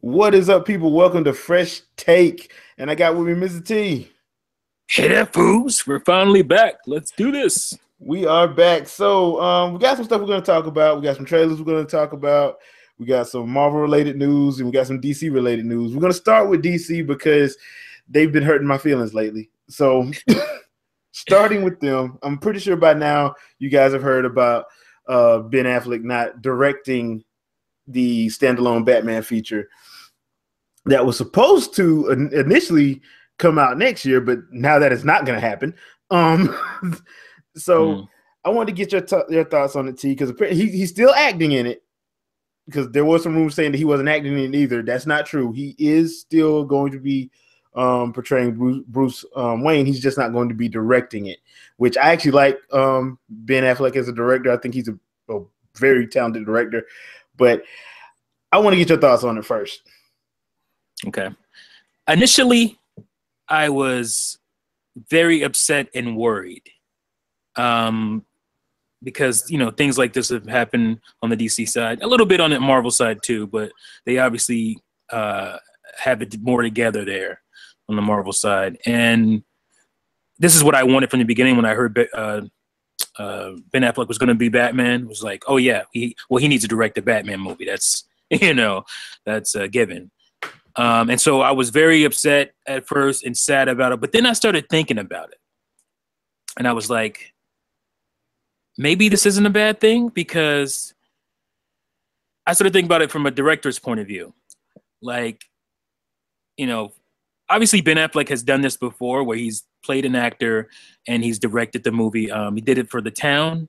What is up, people? Welcome to Fresh Take. And I got with me Mr. T. Hey there, fools. We're finally back. Let's do this. We are back. So we got some stuff we're going to talk about. We got some trailers we're going to talk about. We got some Marvel-related news, and we got some DC-related news. We're going to start with DC because they've been hurting my feelings lately. So starting with them, I'm pretty sure by now you guys have heard about Ben Affleck not directing the standalone Batman feature that was supposed to initially come out next year, but now that it's not going to happen. So I wanted to get your thoughts on it, T, because he's still acting in it, because there was some rumors saying that he wasn't acting in it either. That's not true. He is still going to be portraying Bruce Wayne. He's just not going to be directing it, which I actually like Ben Affleck as a director. I think he's a very talented director, but I want to get your thoughts on it first. Okay. Initially, I was very upset and worried because, you know, things like this have happened on the DC side, a little bit on the Marvel side too, but they obviously have it more together there on the Marvel side. And this is what I wanted from the beginning when I heard Ben Affleck was going to be Batman. It was like, oh yeah, he needs to direct a Batman movie. That's, that's a given. And so I was very upset at first and sad about it, but then I started thinking about it. And I was like, maybe this isn't a bad thing, because I started thinking about it from a director's point of view. Like, obviously Ben Affleck has done this before where he's played an actor and he's directed the movie. He did it for The Town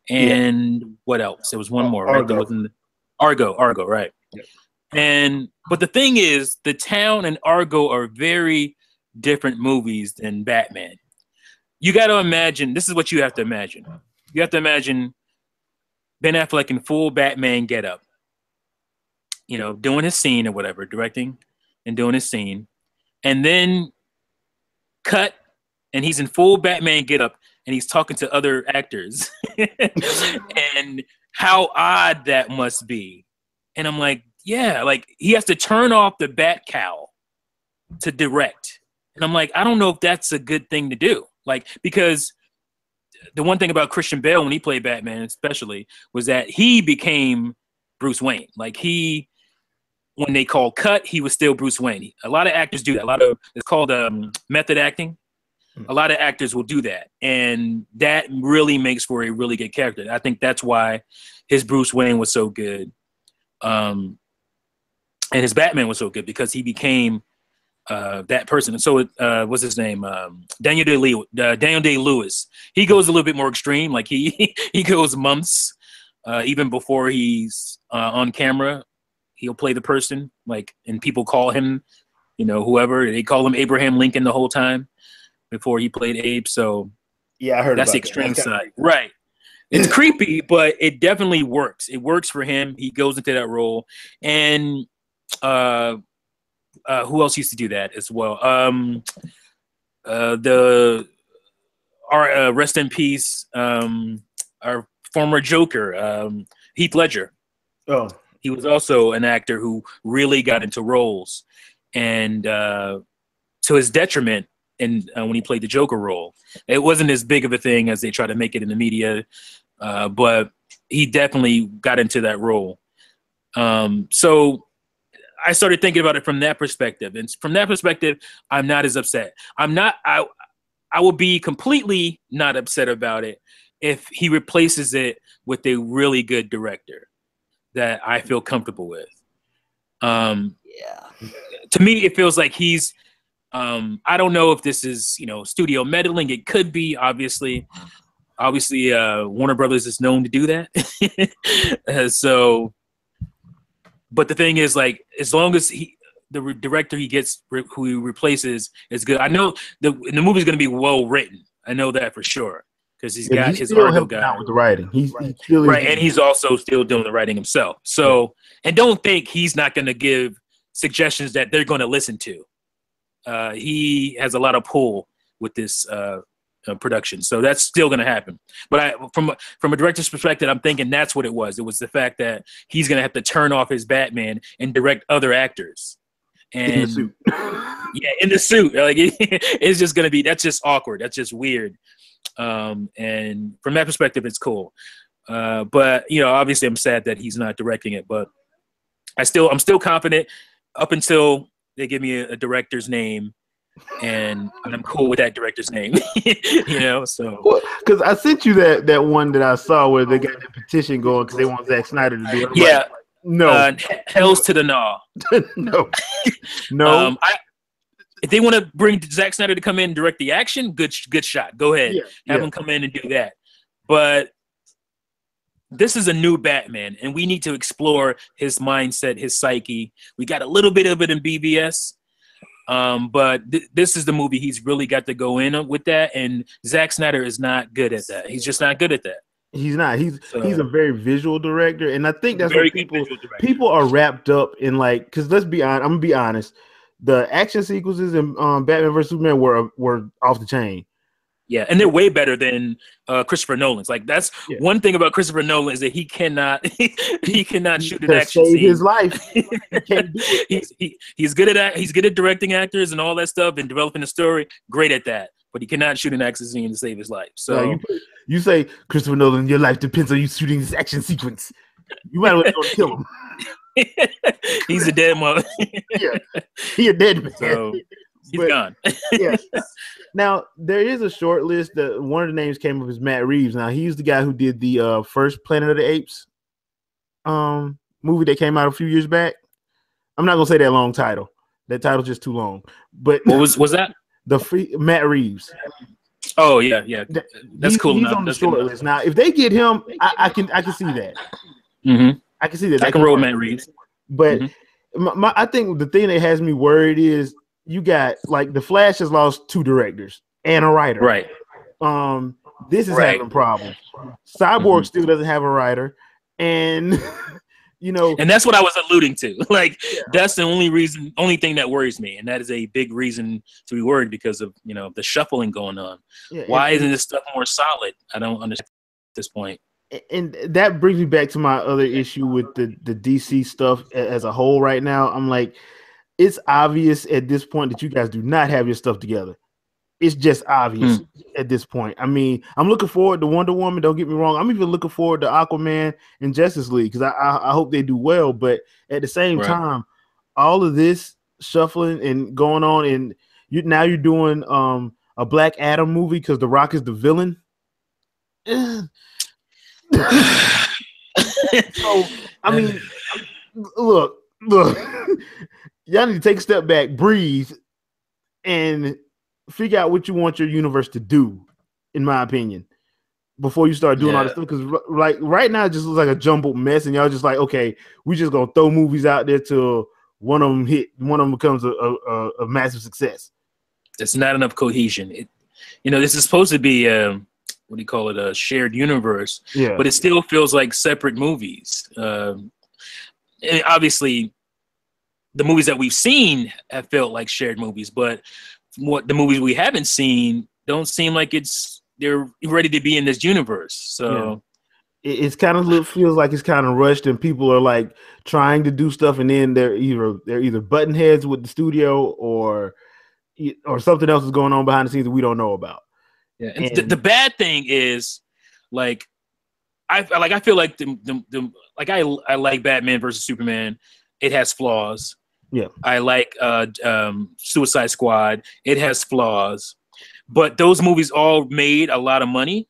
and what else? There was one more, right? There wasn't Argo, right? Yep. But the thing is, The Town and Argo are very different movies than Batman. You got to imagine, this is what you have to imagine. You have to imagine Ben Affleck in full Batman getup, doing his scene or whatever, directing and doing his scene, and then cut, and he's in full Batman getup, and he's talking to other actors, and how odd that must be. And I'm like, yeah, like he has to turn off the bat cowl to direct. And I'm like, I don't know if that's a good thing to do. Like, because the one thing about Christian Bale when he played Batman especially was that he became Bruce Wayne. Like when they called cut, he was still Bruce Wayne. A lot of actors do that. It's called method acting. A lot of actors will do that. And that really makes for a really good character. I think that's why his Bruce Wayne was so good. And his Batman was so good because he became that person. And so, what's his name? Daniel Day-Lewis. He goes a little bit more extreme. Like he goes months, even before he's on camera. He'll play the person, and people call him, whoever. They call him Abraham Lincoln the whole time before he played Abe. So yeah, I heard that's about the extreme that. side, right? It's creepy, but it definitely works. It works for him. He goes into that role, and who else used to do that as well? Rest in peace, our former Joker, Heath Ledger. Oh, he was also an actor who really got into roles, and to his detriment. And when he played the Joker role, it wasn't as big of a thing as they try to make it in the media, but he definitely got into that role. So I started thinking about it from that perspective, and from that perspective, I'm not as upset. I will be completely not upset about it if he replaces it with a really good director that I feel comfortable with. To me, it feels like he's. I don't know if this is, studio meddling. It could be, obviously, Warner Brothers is known to do that. So, but the thing is, as long as the director he gets, who he replaces, is good. I know the movie's going to be well written. I know that for sure, because he's got his Argo guy out with the writing. He's right, and he's also still doing the writing himself. So, and don't think he's not going to give suggestions that they're going to listen to. He has a lot of pull with this production. So that's still going to happen. But from a director's perspective, I'm thinking that's what it was. It was the fact that he's going to have to turn off his Batman and direct other actors. And in the suit. Yeah, in the suit. Like it's just going to be, that's just awkward. That's just weird. And from that perspective, it's cool. But obviously I'm sad that he's not directing it, but I'm still confident up until they give me a director's name, and I'm cool with that director's name. So because I sent you that one that I saw where they got the petition going because they want Zack Snyder to do it. Yeah, like, no, hell's to the gnaw. no. If they want to bring Zack Snyder to come in and direct the action, good shot. Go ahead, have him come in and do that. But this is a new Batman, and we need to explore his mindset, his psyche. We got a little bit of it in BVS, but this is the movie he's really got to go in with that, and Zack Snyder is not good at that. He's just not good at that. He's not. He's a very visual director, and I think that's what people are wrapped up in. Like, because let's be honest, I'm gonna be honest, the action sequences in Batman vs Superman were off the chain. Yeah, and they're way better than Christopher Nolan's. Like that's one thing about Christopher Nolan is that he cannot shoot an action save scene. His life. He can't do it. He's good at directing actors and all that stuff and developing a story. Great at that, but he cannot shoot an action scene to save his life. So you say Christopher Nolan, your life depends on you shooting this action sequence. You might as well go kill him. He's a dead mother. Yeah, he a dead man. So he's gone. Yeah. Now there is a short list that one of the names came up is Matt Reeves. Now he's the guy who did the first Planet of the Apes movie that came out a few years back. I'm not gonna say that long title. That title's just too long. But what was that? Matt Reeves. Oh yeah. That's cool. He's on the short list. Now if they get him, I can see that. Mm-hmm. I can see that. I can roll Matt Reeves. But I think the thing that has me worried is you got like the Flash has lost 2 directors and a writer. Right. This is having problems. Cyborg still doesn't have a writer, and and that's what I was alluding to. Like that's the only thing that worries me, and that is a big reason to be worried because of the shuffling going on. Yeah, why isn't this stuff more solid? I don't understand at this point. And that brings me back to my other issue with the DC stuff as a whole right now. I'm like, it's obvious at this point that you guys do not have your stuff together. It's just obvious at this point. I mean, I'm looking forward to Wonder Woman. Don't get me wrong. I'm even looking forward to Aquaman and Justice League because I hope they do well. But at the same time, all of this shuffling and going on, and you're doing a Black Adam movie because The Rock is the villain. So I mean, look, y'all need to take a step back, breathe, and figure out what you want your universe to do, in my opinion, before you start doing all this stuff. Because like right now, it just looks like a jumbled mess, and y'all just like, okay, we just gonna throw movies out there till one of them becomes a massive success. There's not enough cohesion. This is supposed to be what do you call it? A shared universe. Yeah. But it still feels like separate movies. And obviously, the movies that we've seen have felt like shared movies, but what the movies we haven't seen don't seem like they're ready to be in this universe. So it's kind of feels like it's kind of rushed, and people are like trying to do stuff, and then they're either button heads with the studio or something else is going on behind the scenes that we don't know about. Yeah, and the bad thing is, like, I feel like I like Batman versus Superman. It has flaws. Yeah, I like Suicide Squad. It has flaws, but those movies all made a lot of money,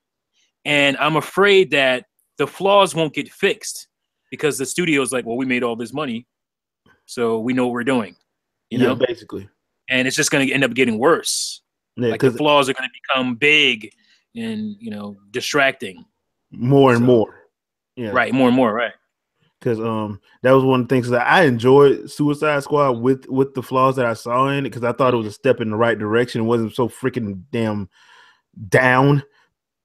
and I'm afraid that the flaws won't get fixed because the studio's like, well, we made all this money, so we know what we're doing. You know, basically, and it's just going to end up getting worse. Yeah, like the flaws are going to become big and distracting more and more. Yeah, right, more and more, right. Because that was one of the things that I enjoyed Suicide Squad with the flaws that I saw in it, because I thought it was a step in the right direction. It wasn't so freaking damn down.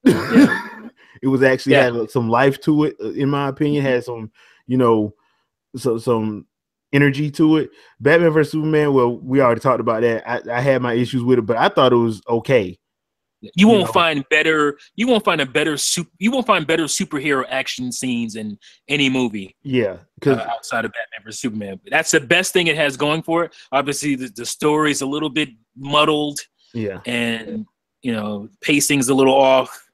Yeah. It was actually had some life to it, in my opinion. Had some, some energy to it. Batman vs Superman, well, we already talked about that. I had my issues with it, but I thought it was okay. You won't find better. You won't find better superhero action scenes in any movie. Yeah, because outside of Batman vs Superman, that's the best thing it has going for it. Obviously, the story's a little bit muddled. Yeah, and pacing's a little off.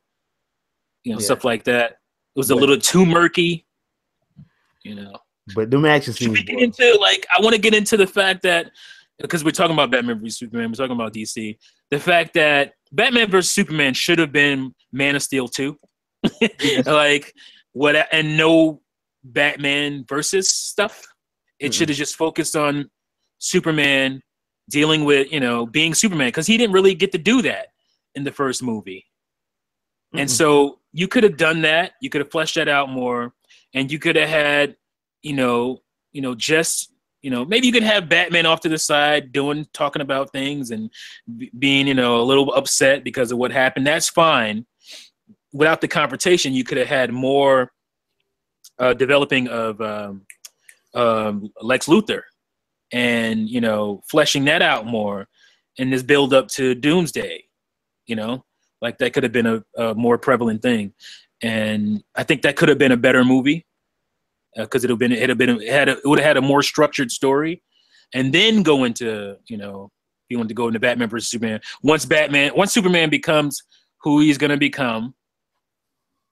Stuff like that. It was a little too murky. But them action scenes. Should we get into I want to get into the fact that because we're talking about Batman vs Superman, we're talking about DC. The fact that Batman vs Superman should have been Man of Steel 2. Yes. And no Batman versus stuff. It should have just focused on Superman dealing with, being Superman, because he didn't really get to do that in the first movie. And so you could have done that. You could have fleshed that out more, and you could have had, maybe you could have Batman off to the side talking about things and being, a little upset because of what happened. That's fine. Without the confrontation, you could have had more developing of Lex Luthor and, fleshing that out more in this build up to Doomsday, that could have been a more prevalent thing. And I think that could have been a better movie. Because it would have had a more structured story, and then go into you want to go into Batman versus Superman. Once Superman becomes who he's going to become,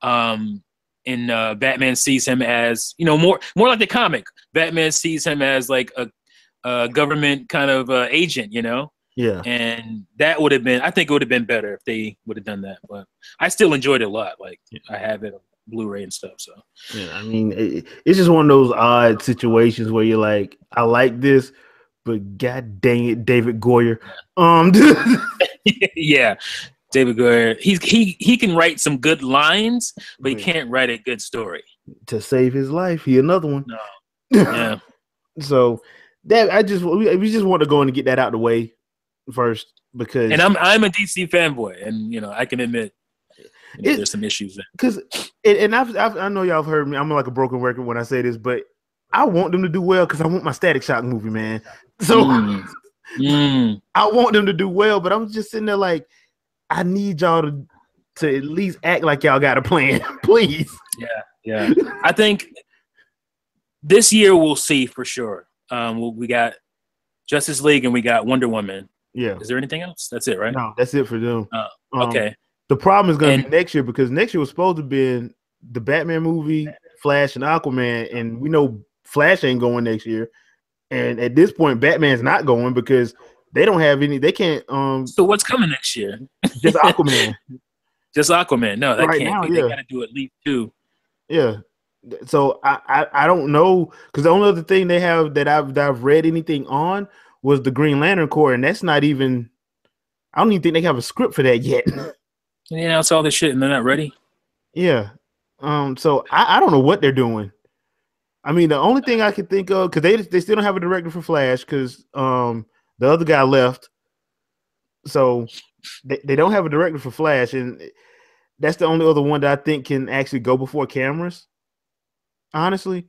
and Batman sees him as more like the comic. Batman sees him as like a government kind of agent, Yeah, and that would have been. I think it would have been better if they would have done that. But I still enjoyed it a lot. I have it Blu-ray and stuff. So yeah, I mean, it's just one of those odd situations where you're like, I like this, but god dang it, David Goyer. Yeah, David Goyer. He can write some good lines, but he can't write a good story. To save his life, he another one. No. Yeah. So that we just want to go in and get that out of the way first, because I'm a DC fanboy, and I can admit there's some issues there. Because I know y'all have heard me. I'm like a broken record when I say this, but I want them to do well because I want my Static Shock movie, man. So I want them to do well, but I'm just sitting there like, I need y'all to at least act like y'all got a plan, please. Yeah. I think this year we'll see for sure. We got Justice League and we got Wonder Woman. Yeah. Is there anything else? That's it, right? No, that's it for them. Okay. The problem is going to be next year, because next year was supposed to be the Batman movie, Flash, and Aquaman, and we know Flash ain't going next year. And at this point, Batman's not going because they don't have any. They can't. So what's coming next year? Just Aquaman. Just Aquaman. No, that right can't now, be. yeah. They got to do at least 2. Yeah. So I don't know, because the only other thing they have that I've read anything on was the Green Lantern Corps, and that's not even. I don't even think they have a script for that yet. They announced all this shit and they're not ready. Yeah. So I don't know what they're doing. I mean, the only thing I can think of, because they still don't have a director for Flash, because the other guy left. So they don't have a director for Flash, and that's the only other one that I think can actually go before cameras. Honestly.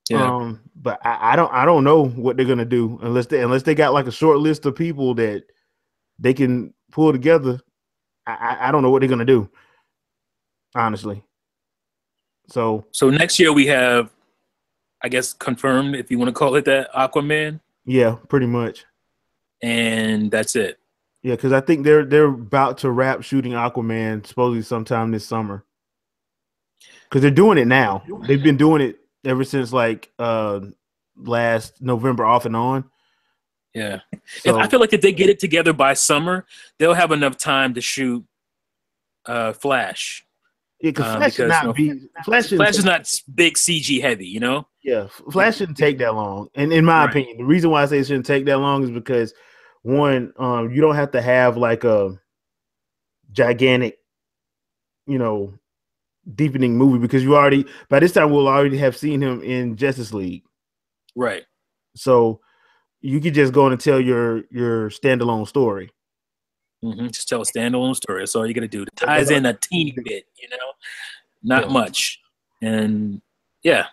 Yeah. But I don't know what they're gonna do unless they got like a short list of people that they can pull together. I don't know what they're gonna do, honestly. So next year we have, I guess, confirmed, if you want to call it that, Aquaman. Yeah, pretty much. And that's it. Yeah, because I think they're about to wrap shooting Aquaman supposedly sometime this summer. Because they're doing it now. They've been doing it ever since like last November, off and on. Yeah. So, I feel like if they get it together by summer, they'll have enough time to shoot Flash. Yeah, Flash is not big CG heavy, Yeah, Flash shouldn't take that long. And in my opinion, the reason why I say it shouldn't take that long is because, one, you don't have to have like a gigantic, deepening movie, because by this time we'll already have seen him in Justice League. Right. So you could just go in and tell your standalone story. Mm-hmm. Just tell a standalone story. That's all you got to do. It ties in a teeny bit, not much. And yeah,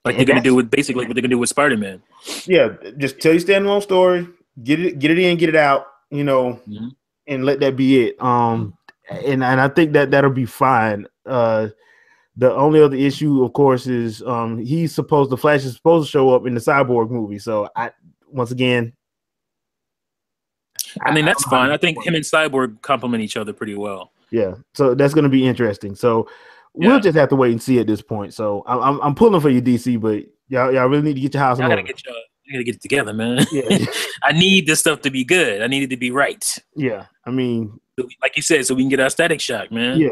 like they're going to do with basically what they're going to do with Spider-Man. Yeah, just tell your standalone story, get it in, get it out, Mm-hmm. and let that be it. And I think that that'll be fine. The only other issue, of course, is the Flash is supposed to show up in the Cyborg movie. So once again, I mean, that's fine. I think him and Cyborg complement each other pretty well. Yeah, so that's going to be interesting. So we'll just have to wait and see at this point. So I'm pulling for you, DC, but y'all really need to get your house in order. I gotta get it together, man. Yeah. I need this stuff to be good. I need it to be right. Yeah, I mean, like you said, so we can get our Static Shock, man. Yeah,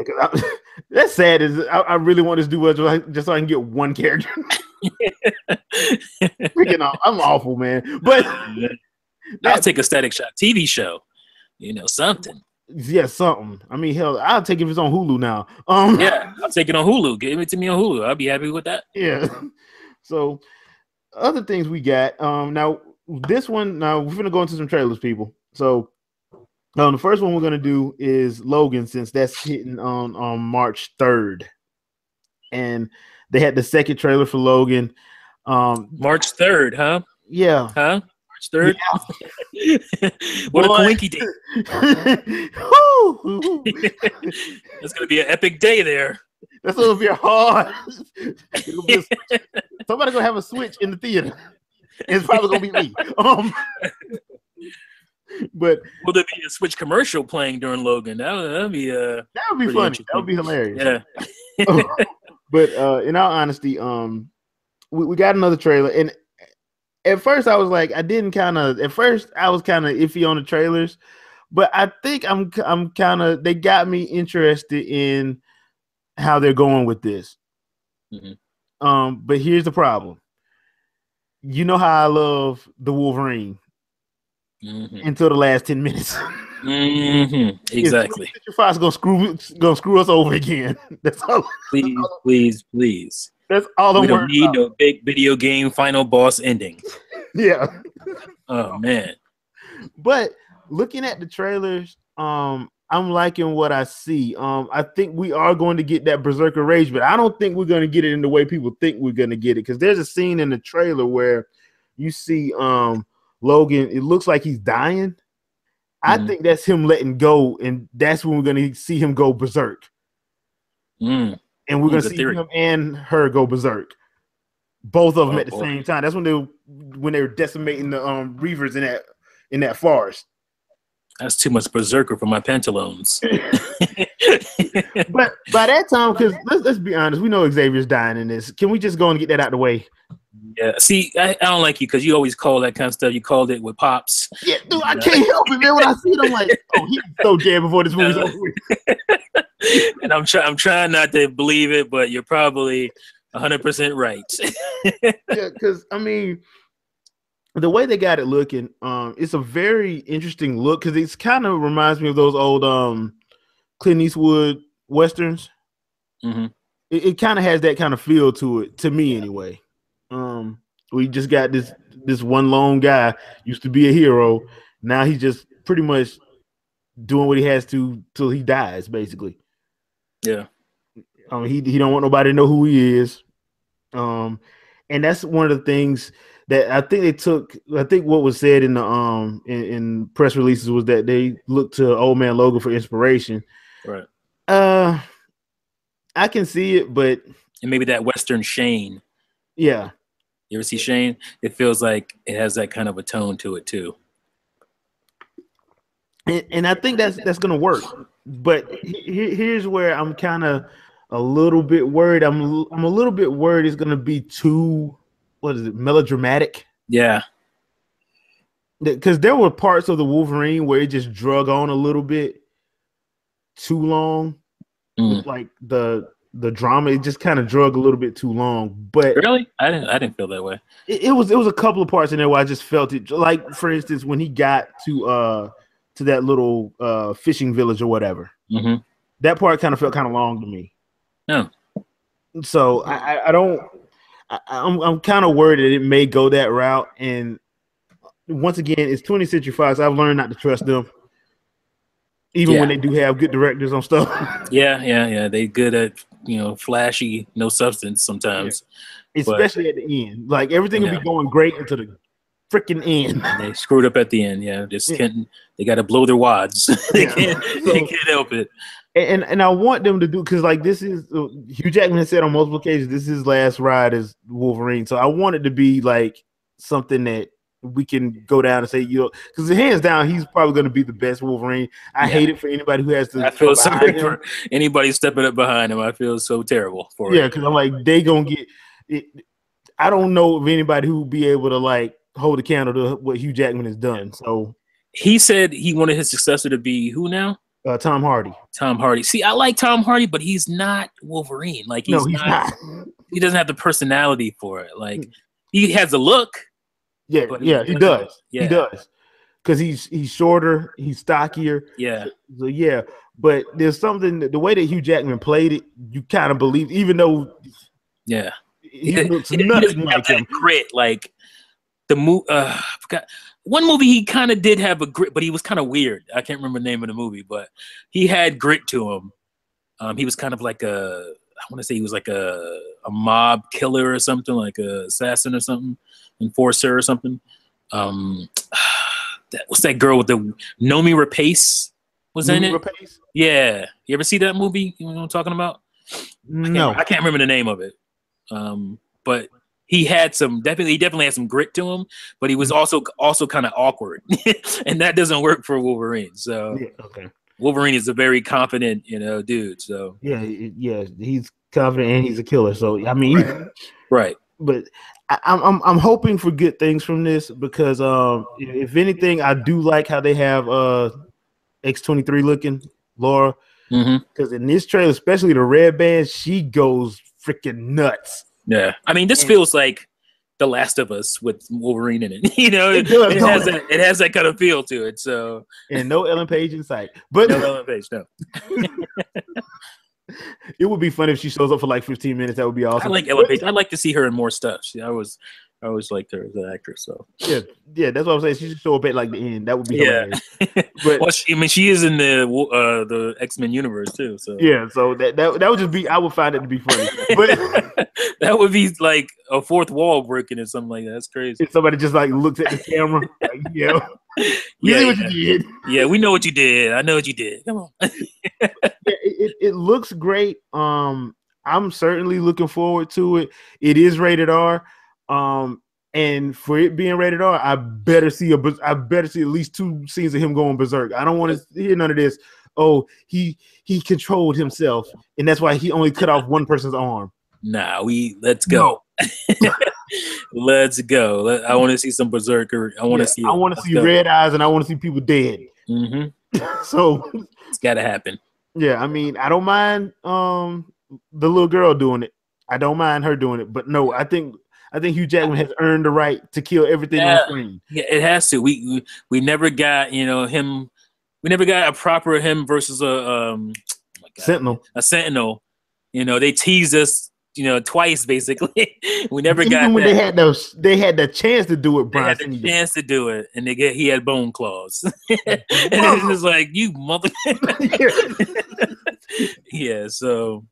that's sad. I really want this to do well just so I can get one character. Freaking I'm awful, man. But I'll take a Static Shock TV show. Something. Yeah, something. I mean, hell, I'll take it if it's on Hulu now. Yeah, I'll take it on Hulu. Give it to me on Hulu. I'll be happy with that. Yeah. So, other things we got. Now this one. Now we're gonna go into some trailers, people. So, the first one we're gonna do is Logan, since that's hitting on March 3rd, and they had the second trailer for Logan. March 3rd, huh? Yeah. Huh? March 3rd. Yeah. What a coinky date. That's gonna be an epic day there. That's gonna be hard. Somebody gonna have a switch in the theater. It's probably gonna be me. But will there be a Switch commercial playing during Logan? That would be funny. That would be hilarious. Yeah. But in all honesty, we got another trailer, and at first I was like, I was kind of iffy on the trailers, but I think they got me interested in how they're going with this. Mm-hmm. But here's the problem. You know how I love the Wolverine until the last 10 minutes. Mm-hmm. Exactly. Fox gonna screw us over again. That's all. Please. That's all. We don't need no big video game final boss ending. Yeah. Oh man. But looking at the trailers, I'm liking what I see. I think we are going to get that Berserker Rage, but I don't think we're going to get it in the way people think we're going to get it. Because there's a scene in the trailer where you see Logan. It looks like he's dying. I think that's him letting go, and that's when we're going to see him go berserk. And we're going to see him and her go berserk. Both of them at the same time. That's when they were decimating the Reavers in that forest. That's too much berserker for my pantaloons. But by that time, because let's be honest, we know Xavier's dying in this. Can we just go and get that out of the way? Yeah. See, I don't like you because you always call that kind of stuff. You called it with pops. Yeah, dude, I can't help it, man. When I see it, I'm like, oh, he's so dead before this movie's over with. And I'm trying not to believe it, but you're probably 100% right. Yeah, because I mean, the way they got it looking, it's a very interesting look because it kind of reminds me of those old Clint Eastwood westerns. Mm-hmm. It kind of has that kind of feel to it, to me anyway. We just got this one lone guy, used to be a hero. Now he's just pretty much doing what he has to till he dies, basically. Yeah. He don't want nobody to know who he is. And that's one of the things that I think they took. I think what was said in the in press releases was that they looked to Old Man Logan for inspiration. Right. I can see it, but and maybe that Western Shane. Yeah. You ever see Shane? It feels like it has that kind of a tone to it too. And I think that's gonna work. But here's where I'm kind of a little bit worried. I'm a little bit worried it's gonna be too, what is it, melodramatic? Yeah. Because there were parts of the Wolverine where it just drug on a little bit too long. Like the drama, it just kind of drug a little bit too long. But really, I didn't feel that way. It was a couple of parts in there where I just felt it. Like, for instance, when he got to that little fishing village or whatever, that part kind of felt kind of long to me. No, so I'm kind of worried that it may go that route. And once again, it's 20th Century Fox. I've learned not to trust them, even when they do have good directors on stuff. Yeah. They good at flashy, no substance sometimes. Yeah. Especially at the end. Like, everything will be going great until the freaking end. And they screwed up at the end. Yeah, just can't. They got to blow their wads. They can't. They can't help it. And I want them to do, because like this is Hugh Jackman has said on multiple occasions this is his last ride as Wolverine. So I want it to be like something that we can go down and say, you know, because hands down he's probably going to be the best Wolverine. I hate it for anybody who has to. I feel sorry for anybody stepping up behind him. I feel so terrible for it. Yeah, because I'm like, they gonna get it. I don't know of anybody who would be able to like hold a candle to what Hugh Jackman has done. So he said he wanted his successor to be who now? Tom Hardy. Tom Hardy. See, I like Tom Hardy, but he's not Wolverine. Like he's not. He doesn't have the personality for it. Like he has a look. Yeah, he does. Yeah. He does. Because he's shorter, he's stockier. Yeah. So yeah, but there's something, the way that Hugh Jackman played it, you kind of believe, even though he looks nothing like him. Grit, like the movie. I forgot one movie he kind of did have a grit, but he was kind of weird. I can't remember the name of the movie, but he had grit to him. He was kind of like I want to say he was like a mob killer or something, like a assassin or something, enforcer or something. What's that girl with the Nomi Rapace? Was in it? Rapace? Yeah. You ever see that movie? You know what I'm talking about? No. I can't remember the name of it. But he definitely had some grit to him, but he was also kind of awkward. And that doesn't work for Wolverine. So Wolverine is a very confident, dude. So yeah, he's confident and he's a killer. So I mean, right. But I'm hoping for good things from this, because if anything, I do like how they have X-23 looking Laura, because in this trailer, especially the red band, she goes freaking nuts. Yeah, I mean, this feels like The Last of Us with Wolverine in it. It has that kind of feel to it. So and no Ellen Page in sight, but no Ellen Page, no. It would be fun if she shows up for like 15 minutes. That would be awesome. I like Ellen Page. I'd like to see her in more stuff. I always liked her as an actress. So yeah, that's what I'm saying. She should show up at like the end. That would be hilarious. But well, she is in the X-Men universe too. So yeah, so that would just be. I would find it to be funny, but that would be like a fourth wall breaking or something like that. That's crazy. If somebody just like looks at the camera, like, what you did. Yeah, we know what you did. I know what you did. Come on. It looks great. I'm certainly looking forward to it. It is rated R. And for it being rated R, I better see at least 2 scenes of him going berserk. I don't want to hear none of this. Oh, he controlled himself, and that's why he only cut off one person's arm. Nah, let's go. No. Let's go. I want to see some berserker. I want to see red eyes, and I want to see people dead. So it's got to happen. Yeah, I mean, I don't mind the little girl doing it. I don't mind her doing it, but no, I think Hugh Jackman has earned the right to kill everything on screen. Yeah, it has to. We never got him. We never got a proper him versus a Sentinel. A Sentinel. They teased us. Twice basically. We never got. Even when that. they had the chance to do it. They had the chance to do it, and he had bone claws. And it's just like, you mother. Yeah. So.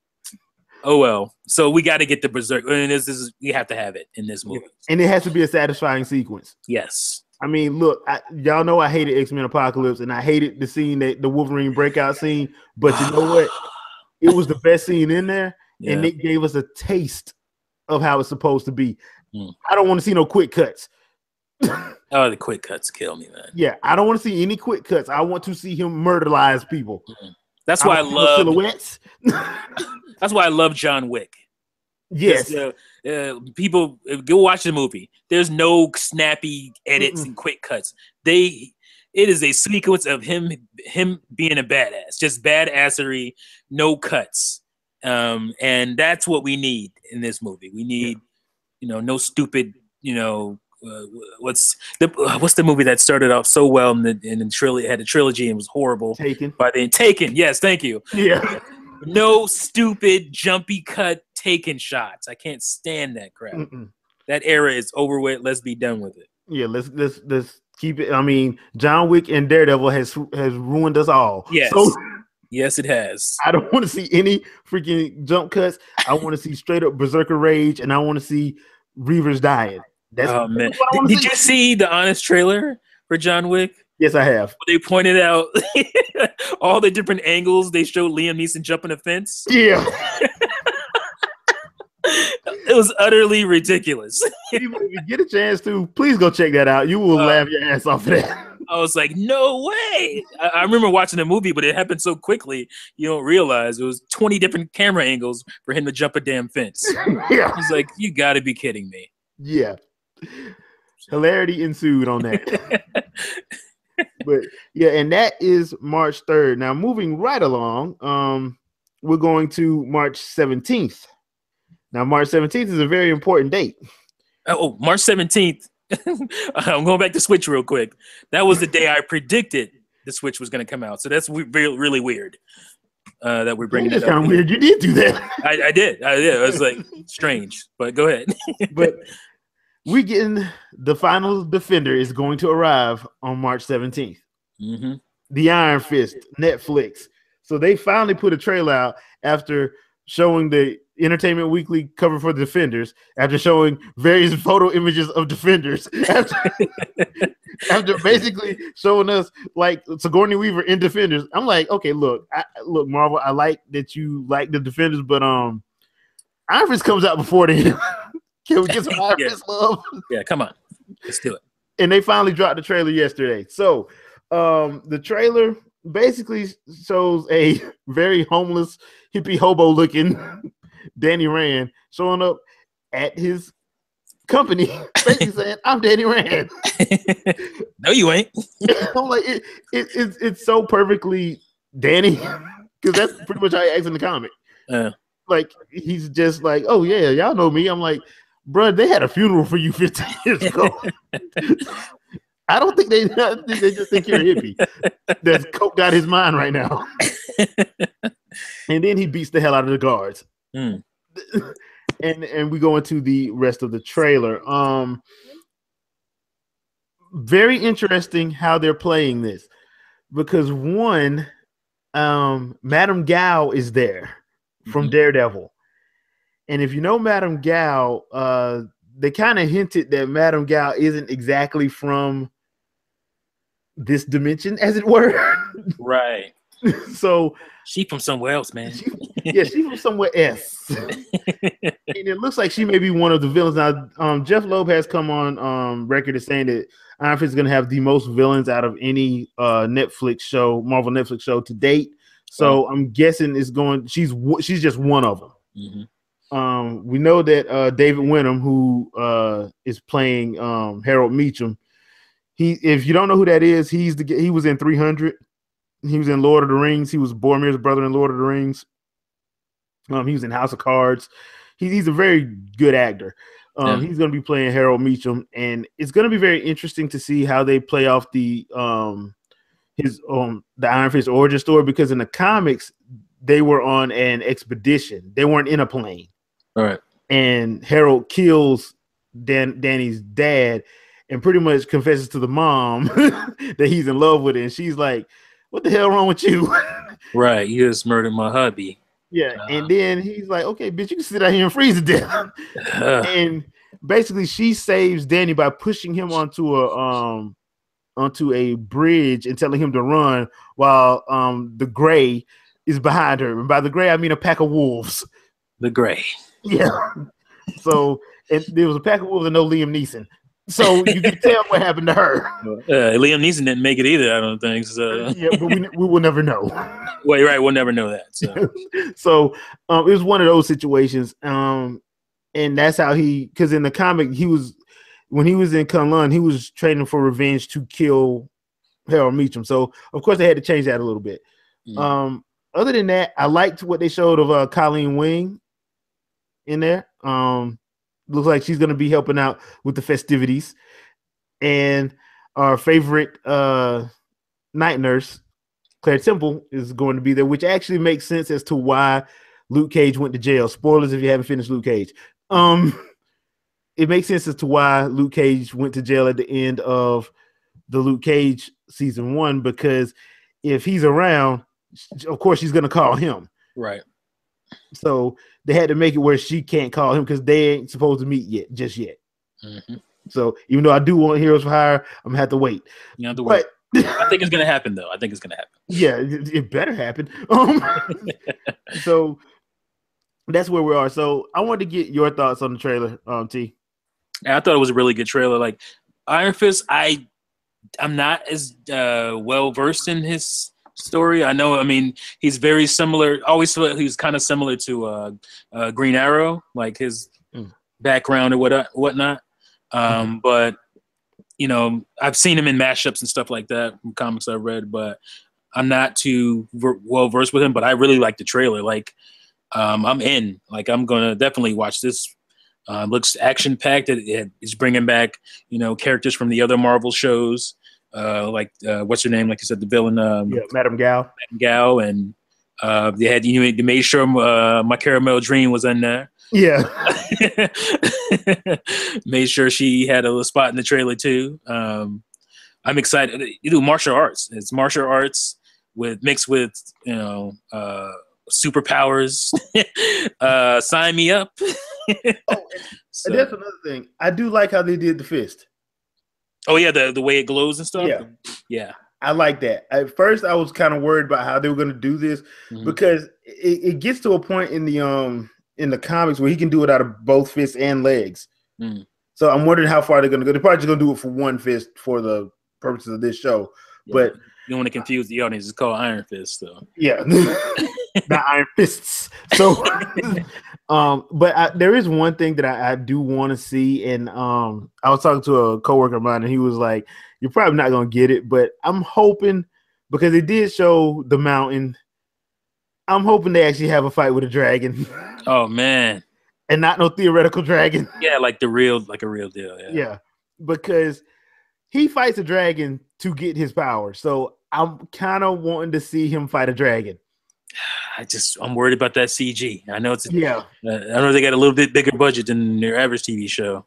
Oh well, so we got to get the berserk. I mean, we have to have it in this movie, and it has to be a satisfying sequence. Yes, I mean, look, y'all know I hated X-Men Apocalypse, and I hated the scene the Wolverine breakout scene. But you know what? It was the best scene in there, and it gave us a taste of how it's supposed to be. I don't want to see no quick cuts. Oh, the quick cuts kill me, man. Yeah, I don't want to see any quick cuts. I want to see him murderize people. That's why I love silhouettes. That's why I love John Wick. Yes. People go watch the movie. There's no snappy edits and quick cuts. It is a sequence of him being a badass, just badassery, no cuts. And that's what we need in this movie. We need, no stupid, what's the movie that started off so well and the trilogy had a trilogy and was horrible. Taken. Yes, thank you. Yeah. No stupid jumpy cut Taken shots. I can't stand that crap. That era is over with. Let's be done with it. Yeah, let's keep it. I mean, John Wick and Daredevil has ruined us all. Yes. So, yes, it has. I don't want to see any freaking jump cuts. I want to see straight up berserker rage, and I want to see Reavers dying. That's Oh man, what I want to did see. you see the Honest trailer for John Wick? Yes, I have. They pointed out all the different angles they showed Liam Neeson jumping a fence. Yeah. It was utterly ridiculous. If you get a chance to, please go check that out. You will laugh your ass off of that. I was like, no way. I remember watching the movie, but it happened so quickly, you don't realize it was 20 different camera angles for him to jump a damn fence. Yeah. I was like, you got to be kidding me. Yeah. Hilarity ensued on that. But yeah, and that is March 3rd. Now, moving right along, we're going to March 17th. Now, March 17th is a very important date. Oh, March 17th. I'm going back to Switch real quick. That was the day I predicted the Switch was going to come out. So that's really weird that we're bringing it up. It's kind of weird. You did do that. I did. It was like strange, but go ahead. But we're getting the final Defender is going to arrive on March 17th. Mm-hmm. The Iron Fist, Netflix. So they finally put a trailer out after showing the Entertainment Weekly cover for the Defenders, after showing various photo images of Defenders, after basically showing us like Sigourney Weaver in Defenders. I'm like, okay, look, Marvel, I like that you like the Defenders, but Iron Fist comes out before then. Can we get some Iron Fist love? Yeah, come on, let's do it. And they finally dropped the trailer yesterday. So the trailer basically shows a very homeless hippie hobo looking Danny Rand showing up at his company, basically saying, "I'm Danny Rand." No, you ain't. I'm like, it's so perfectly Danny, because that's pretty much how he acts in the comic. Like, he's just like, "Oh yeah, y'all know me." I'm like, "Bro, they had a funeral for you 15 years ago." I don't think they just think you're a hippie. That's coked out his mind right now. And then he beats the hell out of the guards. And we go into the rest of the trailer. Very interesting how they're playing this, because one, Madame Gao is there from Daredevil. And if you know Madame Gao, they kind of hinted that Madame Gao isn't exactly from this dimension, as it were. Right. So she from somewhere else, man. She from somewhere else. And it looks like she may be one of the villains. Now, Jeff Loeb has come on record as saying that Iron Fist is going to have the most villains out of any Netflix show, Marvel Netflix show to date. So I'm guessing she's just one of them. We know that David Wenham, who is playing Harold Meacham, if you don't know who that is, he was in 300. He was in Lord of the Rings. He was Boromir's brother in Lord of the Rings. He was in House of Cards. He's a very good actor. He's going to be playing Harold Meacham, and it's going to be very interesting to see how they play off the Iron Fist origin story, because in the comics they were on an expedition. They weren't in a plane. All right. And Harold kills Danny's dad and pretty much confesses to the mom that he's in love with it. And she's like, "What the hell wrong with you?" Right. You just murdered my hubby. Yeah. And then he's like, "Okay, bitch, you can sit out here and freeze to death." And basically she saves Danny by pushing him onto a bridge and telling him to run while the Gray is behind her. And by the Gray, I mean a pack of wolves. The Gray. Yeah. So there was a pack of wolves and no Liam Neeson. So you can tell what happened to her. Liam Neeson didn't make it either, I don't think. So. Yeah, but we will never know. Wait, right, we'll never know that. So it was one of those situations. And that's how because in the comic, when he was in Kunlun, he was training for revenge to kill Harold Meacham. So of course they had to change that a little bit. Other than that, I liked what they showed of Colleen Wing in there. Looks like she's going to be helping out with the festivities. And our favorite night nurse, Claire Temple, is going to be there, which actually makes sense as to why Luke Cage went to jail. Spoilers if you haven't finished Luke Cage. It makes sense as to why Luke Cage went to jail at the end of the Luke Cage season 1, because if he's around, of course she's going to call him. Right. So they had to make it where she can't call him because they ain't supposed to meet just yet. So even though I do want Heroes for Hire, I'm gonna have to wait. You have to wait. I think it's gonna happen though. I think it's gonna happen. Yeah, it better happen. So that's where we are. So I wanted to get your thoughts on the trailer, T. I thought it was a really good trailer. Like Iron Fist, I'm not as well versed in his story. I know. I mean, he's very similar. Always felt he was kind of similar to Green Arrow, like his background or whatnot. But you know, I've seen him in mashups and stuff like that from comics I've read, but I'm not too well versed with him. But I really like the trailer. Like, I'm in. Like, I'm gonna definitely watch this. Looks action packed. It's bringing back, you know, characters from the other Marvel shows. Like what's her name? Like you said, the villain. Madame Gao. Madame Gao, and they had they made sure my Caramel Dream was in there. Yeah. Made sure she had a little spot in the trailer too. I'm excited. You do martial arts. It's martial arts mixed with, you know, superpowers. Sign me up. So that's another thing. I do like how they did the fist. Oh yeah, the way it glows and stuff. Yeah. I like that. At first, I was kind of worried about how they were going to do this because it gets to a point in the comics where he can do it out of both fists and legs. So I'm wondering how far they're going to go. They're probably just going to do it for one fist for the purposes of this show. Yeah. But you don't want to confuse the audience. It's called Iron Fist, though. Yeah, not Iron Fists. So, but there is one thing that I do want to see, and I was talking to a coworker of mine, and he was like, "You're probably not going to get it, but I'm hoping because they did show the mountain. I'm hoping they actually have a fight with a dragon." Oh man. And not no theoretical dragon. Yeah, like a real deal. Yeah, because he fights a dragon to get his power. So I'm kind of wanting to see him fight a dragon. I'm worried about that CG. I know I know they got a little bit bigger budget than their average TV show.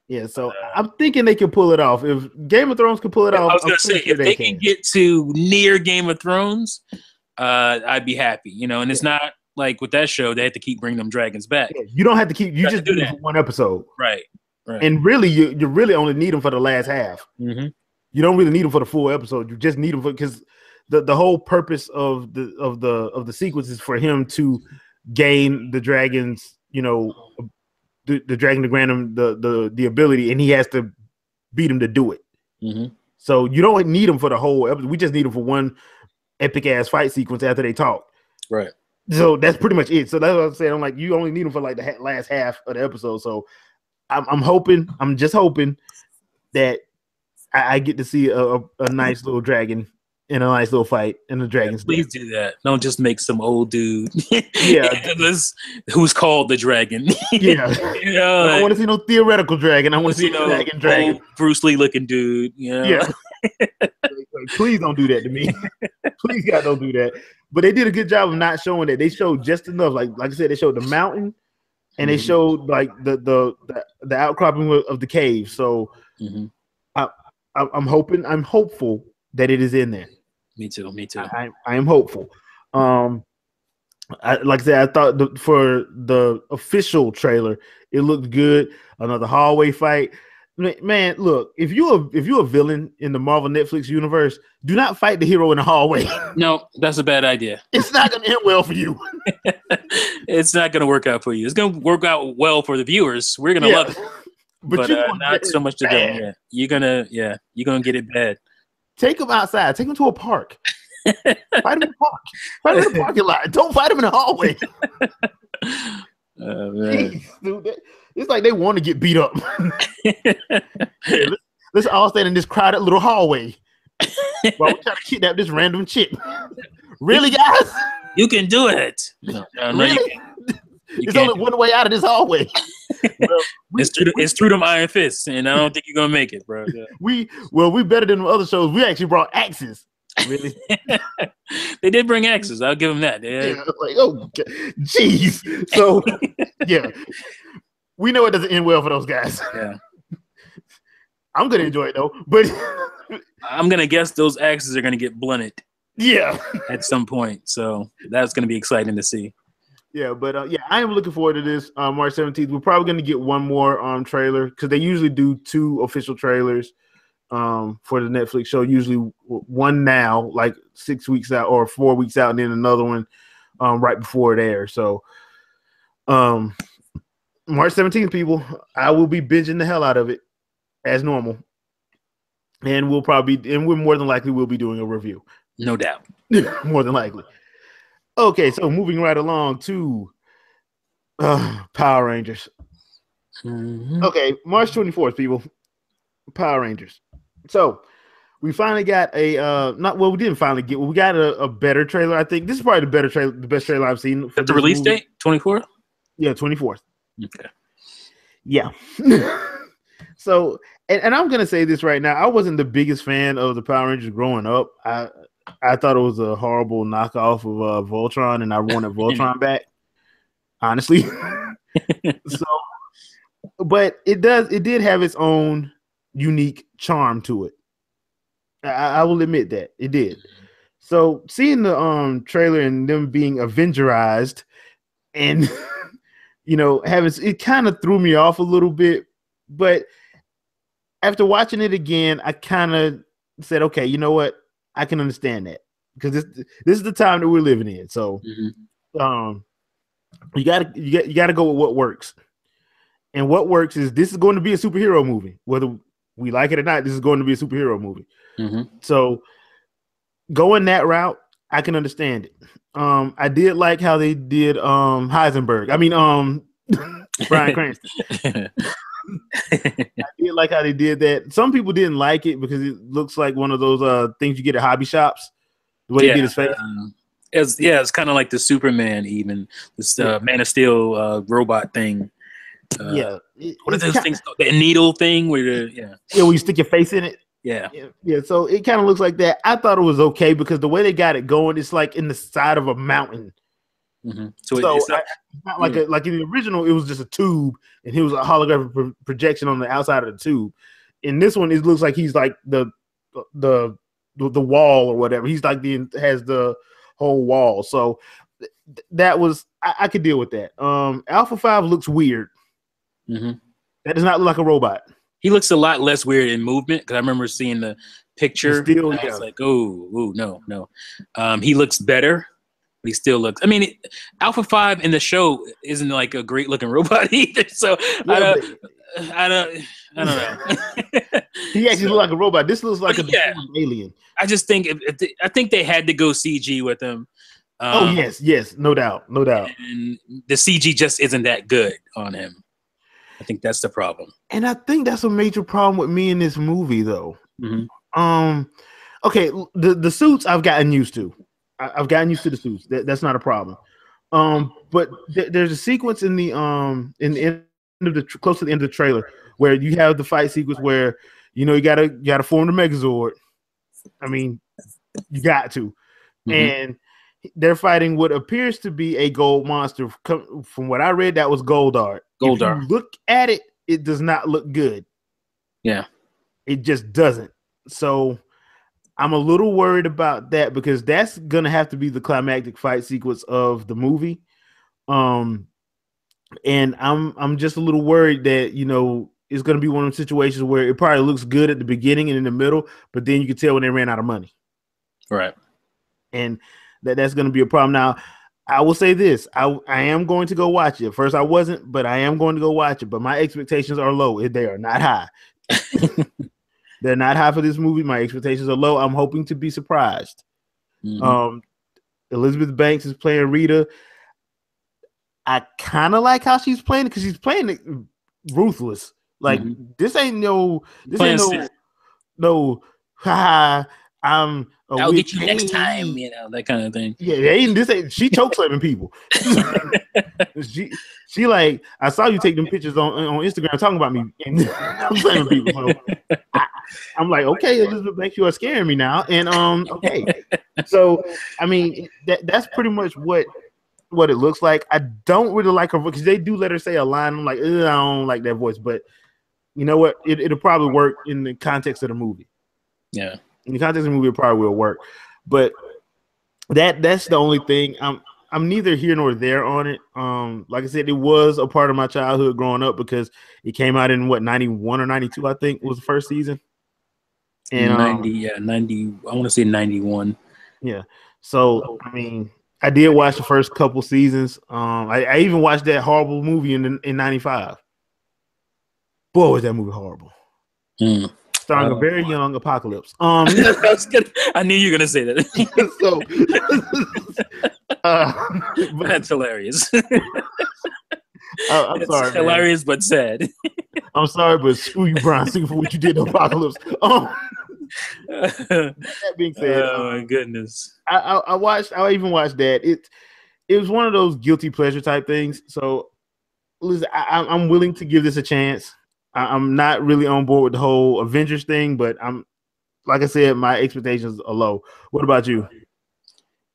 Yeah, so I'm thinking they can pull it off. If Game of Thrones can pull it off, I was gonna say if they can get to near Game of Thrones, I'd be happy. You know, and it's not like with that show, they had to keep bringing them dragons back. Yeah, you don't have to keep. You just do it for one episode, right? And really, you really only need them for the last half. You don't really need them for the full episode. You just need them because the whole purpose of the sequence is for him to gain the dragons. You know, the dragon to grant him the ability, and he has to beat him to do it. So you don't need them for the whole episode. We just need them for one epic ass fight sequence after they talk. Right. So that's pretty much it. So that's what I'm saying. I'm like, you only need them for like the last half of the episode. So I'm just hoping that I get to see a nice little dragon in a nice little fight in the dragon's please do that. Don't just make some old dude. Yeah. Who's called the dragon. Yeah. You know, I don't want to see no theoretical dragon. I want to see a dragon. Bruce Lee looking dude. You know? Yeah. Please don't do that to me. Please, God, don't do that. But they did a good job of not showing that. They showed just enough. Like I said, they showed the mountain and they showed like the outcropping of the cave. So I'm hopeful that it is in there. Me too. I am hopeful. Like I said, I thought for the official trailer, it looked good. Another hallway fight. Man, look, if you're a villain in the Marvel Netflix universe, do not fight the hero in the hallway. No, that's a bad idea. It's not going to end well for you. It's not going to work out for you. It's going to work out well for the viewers. We're going to love it, but not so much to do. Yeah, you're gonna get it bad. Take them outside. Take them to a park. Fight them in the park. Fight them in the parking lot. Don't fight them in the hallway. Man. Jeez, dude, it's like they want to get beat up. Let's all stand in this crowded little hallway while we try to kidnap this random chick. Really, guys? You can do it. No, really? There's only one way out of this hallway. Well, it's through them iron fists, and I don't think you're gonna make it, bro. Yeah. We better than the other shows. We actually brought axes. Really? They did bring axes. I'll give them that. Yeah, like, oh, jeez. So, yeah, we know it doesn't end well for those guys. Yeah, I'm gonna enjoy it though, but I'm gonna guess those axes are gonna get blunted. Yeah, at some point. So that's gonna be exciting to see. Yeah, but yeah, I am looking forward to this. March 17th. We're probably going to get one more trailer because they usually do 2 official trailers for the Netflix show. Usually one now, like 6 weeks out or 4 weeks out, and then another one right before it airs. So March 17th, people, I will be binging the hell out of it as normal. And we're more than likely will be doing a review. No doubt. More than likely. Okay, so moving right along to Power Rangers. Okay, March 24th, people. Power Rangers. So we finally got we didn't finally get. We got a better trailer. I think this is probably the best trailer I've seen. For the release date, 24th. Yeah, 24th. Okay. Yeah. So, and I'm gonna say this right now. I wasn't the biggest fan of the Power Rangers growing up. I thought it was a horrible knockoff of Voltron, and I wanted Voltron back, honestly. So, but it did have its own unique charm to it. I will admit that it did. So, seeing the trailer and them being Avengerized, and having it kind of threw me off a little bit, but after watching it again, I kind of said, okay, you know what? I can understand that because this is the time that we're living in. So, you gotta go with what works, and what works is this is going to be a superhero movie, whether we like it or not. This is going to be a superhero movie. So, going that route, I can understand it. I did like how they did Heisenberg. I mean, Bryan Cranston. I did like how they did that. Some people didn't like it because it looks like one of those things you get at hobby shops. The way he did his face. It's kind of like the Superman, even this Man of Steel robot thing. What are those things? The needle thing, where where you stick your face in it. Yeah. So it kind of looks like that. I thought it was okay because the way they got it going, it's like in the side of a mountain. So it's not like like in the original, it was just a tube, and he was a holographic projection on the outside of the tube. In this one, it looks like he's like the wall or whatever. He's like has the whole wall. So that was I could deal with that. Alpha 5 looks weird. That does not look like a robot. He looks a lot less weird in movement because I remember seeing the picture. I was like, oh, no. He looks better. But he still looks. I mean, Alpha 5 in the show isn't like a great looking robot either. So I don't know. He actually looks like a robot. This looks like an alien. I just think I think they had to go CG with him. Yes, no doubt. And the CG just isn't that good on him. I think that's the problem. And I think that's a major problem with me in this movie, though. Okay, the suits I've gotten used to. I've gotten used to the suits. That's not a problem. But there's a sequence in the end of close to the end of the trailer where you have the fight sequence where you gotta form the Megazord. I mean, you got to, and they're fighting what appears to be a gold monster. From what I read, that was Goldar. If you look at it, it does not look good. Yeah, it just doesn't. So I'm a little worried about that because that's gonna have to be the climactic fight sequence of the movie. And I'm just a little worried that it's gonna be one of those situations where it probably looks good at the beginning and in the middle, but then you can tell when they ran out of money. Right. And that's gonna be a problem. Now, I will say this: I am going to go watch it. First, I wasn't, but I am going to go watch it. But my expectations are low. They are not high. They're not high for this movie. My expectations are low. I'm hoping to be surprised. Elizabeth Banks is playing Rita. I kind of like how she's playing it because she's playing it ruthless. Like this ain't no, haha. I'll get you next time, that kind of thing. Yeah, she choke slamming people. she like, I saw you take them pictures on Instagram talking about me, and I'm slamming people. So I'm like, okay, Elizabeth Banks, you are scaring me now. And okay, so I mean, that's pretty much what it looks like. I don't really like her because they do let her say a line. I'm like, I don't like that voice, but you know what? It'll probably work in the context of the movie. In the context of the movie, it probably will work. But that's the only thing. I'm I'm neither here nor there on it. Like I said, it was a part of my childhood growing up because it came out in what 91 or 92, I think was the first season. And 90. I want to say 91. Yeah. So I mean, I did watch the first couple seasons. I even watched that horrible movie in '95. Boy, was that movie horrible. Starring a very young Apocalypse. I knew you were gonna say that. But that's hilarious. I'm sorry, hilarious but sad. I'm sorry, but screw you, Brian Singer, for what you did to Apocalypse. That being said, oh my goodness, I even watched that. It was one of those guilty pleasure type things. So listen, I'm willing to give this a chance. I'm not really on board with the whole Avengers thing, but like I said, my expectations are low. What about you?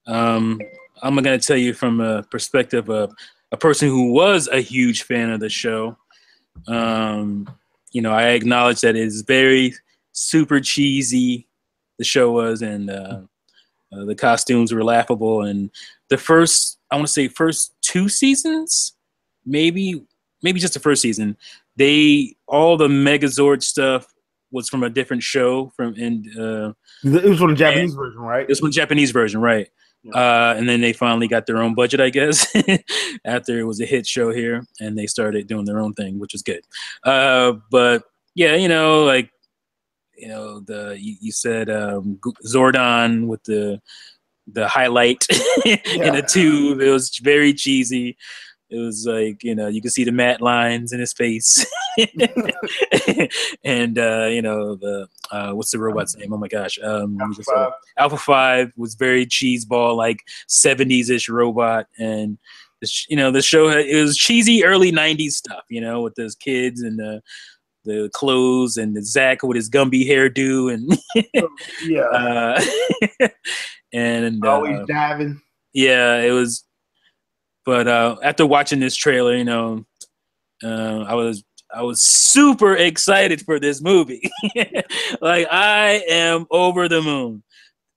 I'm going to tell you from a perspective of a person who was a huge fan of the show. You know, I acknowledge that it's very super cheesy. The show was, and the costumes were laughable. And the first 2 seasons, maybe just the first season, all the Megazord stuff was from a different show it was from the Japanese version, right? It was from the Japanese version, right? Yeah. And then they finally got their own budget, I guess, after it was a hit show here, and they started doing their own thing, which is good. But yeah, you said Zordon with the highlight in a tube. It was very cheesy. It was like, you could see the matte lines in his face. And, what's the robot's name? Oh, my gosh. Alpha 5 was very cheeseball, like 70s-ish robot. And, the show, it was cheesy early 90s stuff, with those kids and the clothes and the Zach with his Gumby hairdo. And, and always diving. Yeah, it was. But after watching this trailer, I was super excited for this movie. Like, I am over the moon.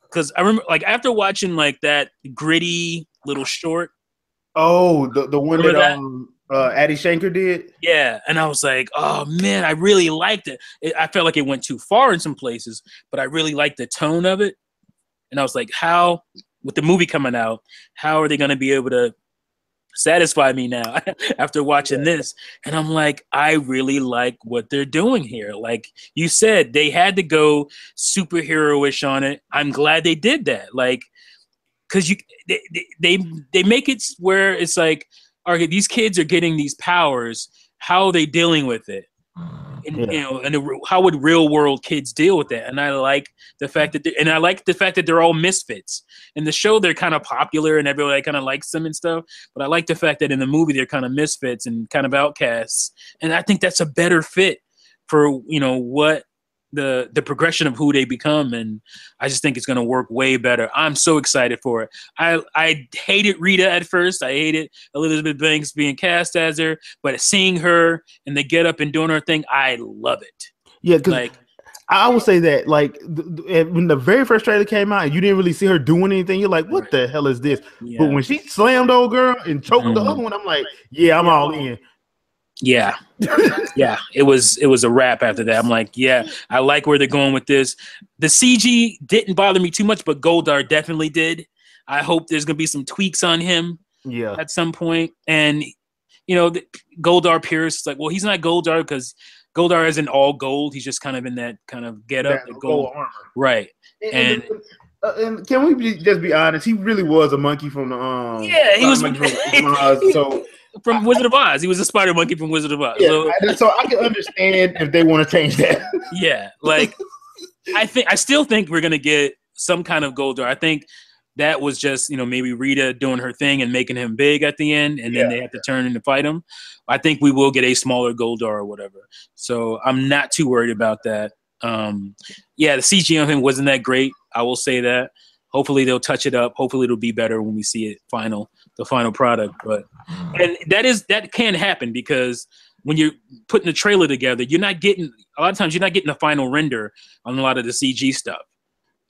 Because I remember, like, after watching, like, that gritty little short. Oh, the one that Addie Shanker did? Yeah, and I was like, oh, man, I really liked it. I felt like it went too far in some places, but I really liked the tone of it. And I was like, with the movie coming out, how are they going to be able to satisfy me now after watching this? And I'm like, I really like what they're doing here. Like you said, they had to go superhero-ish on it. I'm glad they did that. Like, because they make it where it's like, okay, these kids are getting these powers. How are they dealing with it? And how would real world kids deal with that? And I like the fact that they're all misfits. In the show, they're kind of popular and everybody kind of likes them and stuff. But I like the fact that in the movie, they're kind of misfits and kind of outcasts. And I think that's a better fit for, what the progression of who they become. And I just think it's going to work way better. I'm so excited for it. I hated Rita at first. I hated Elizabeth Banks being cast as her, but seeing her and the get up and doing her thing, I love it. Yeah, because I would say that, like, when the very first trailer came out and you didn't really see her doing anything, you're like, what the hell is this? Yeah. But when she slammed old girl and choked the other one, I'm like, yeah, I'm all in. Yeah. Yeah. It was a wrap after that. I'm like, yeah, I like where they're going with this. The CG didn't bother me too much, but Goldar definitely did. I hope there's going to be some tweaks on him at some point. And, Goldar Pierce is like, well, he's not Goldar because Goldar isn't all gold. He's just kind of in that kind of get up. Gold armor. Right. And can we just be honest? He really was a monkey from the he was so from Wizard of Oz. He was a spider monkey from Wizard of Oz. Yeah, so I can understand if they want to change that. Yeah, like I still think we're gonna get some kind of Goldar. I think that was just maybe Rita doing her thing and making him big at the end, and then they have to turn in to fight him. I think we will get a smaller Goldar or whatever. So I'm not too worried about that. The CG on him wasn't that great. I will say that. Hopefully they'll touch it up. Hopefully it'll be better when we see it the final product. But that can happen because when you're putting the trailer together, a lot of times you're not getting the final render on a lot of the CG stuff.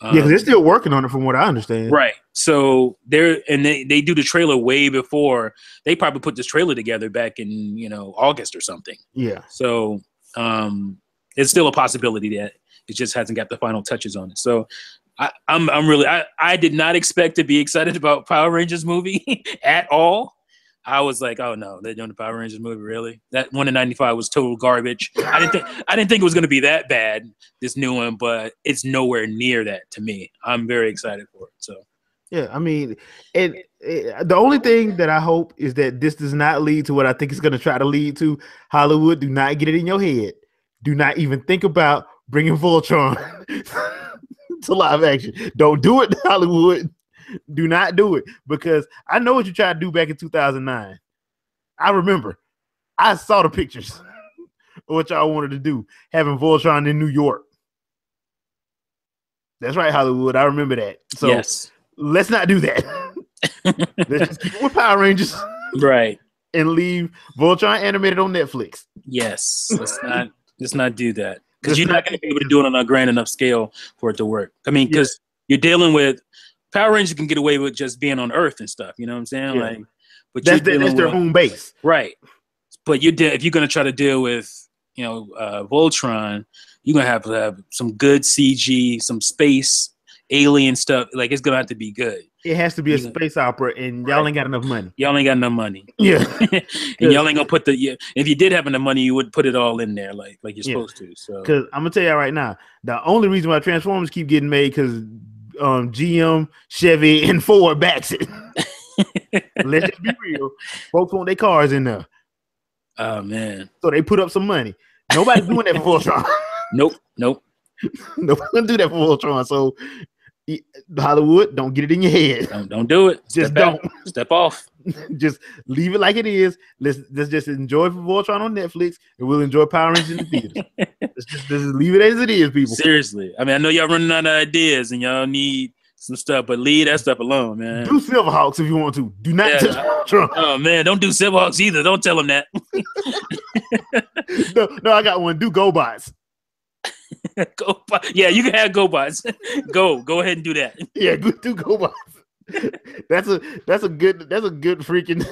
Yeah, because they're still working on it, from what I understand. Right. So they do the trailer way before. They probably put this trailer together back in August or something. Yeah. So it's still a possibility that it just hasn't got the final touches on it. So I did not expect to be excited about Power Rangers movie at all. I was like, oh no, they're doing the Power Rangers movie, really? That one in '95 was total garbage. I didn't think it was going to be that bad, this new one, but it's nowhere near that to me. I'm very excited for it. So yeah, I mean, the only thing that I hope is that this does not lead to what I think it's going to try to lead to. Hollywood, do not get it in your head. Do not even think about bringing Voltron to live action. Don't do it, Hollywood. Do not do it, because I know what you tried to do back in 2009. I remember. I saw the pictures of what y'all wanted to do, having Voltron in New York. That's right, Hollywood. I remember that. So yes. Let's not do that. Let's just keep it with Power Rangers. Right. And leave Voltron animated on Netflix. Yes. Let's not do that. Because you're not going to be able to do it on a grand enough scale for it to work. I mean, because you're dealing with Power Rangers can get away with just being on Earth and stuff. You know what I'm saying? Yeah. Like, but that's their home base, right? But if you're going to try to deal with Voltron, you're going to have some good CG, some space alien stuff. Like, it's going to have to be good. It has to be a space opera, and y'all ain't got enough money. Y'all ain't got enough money. Yeah. And y'all ain't gonna put if you did have enough money, you would put it all in there like you're supposed to. So, because I'm gonna tell you right now, the only reason why Transformers keep getting made because GM, Chevy, and Ford backs it. Let's just be real. Folks want their cars in there. Oh man. So they put up some money. Nobody's doing that for Voltron. Nope. Nobody's gonna do that for Voltron. So Hollywood, don't get it in your head. Don't do it. Step off. Just leave it like it is. Let's just enjoy Voltron on Netflix, and we'll enjoy Power Rangers in the theaters. let's just leave it as it is, people. Seriously. I mean, I know y'all running out of ideas and y'all need some stuff, but leave that stuff alone, man. Do Silverhawks if you want to. Do not touch Voltron. Oh man, don't do Silverhawks either. Don't tell them that. No, I got one. Do GoBots. Yeah, you can have GoBots. Go ahead and do that. Yeah, do GoBots. That's a good freaking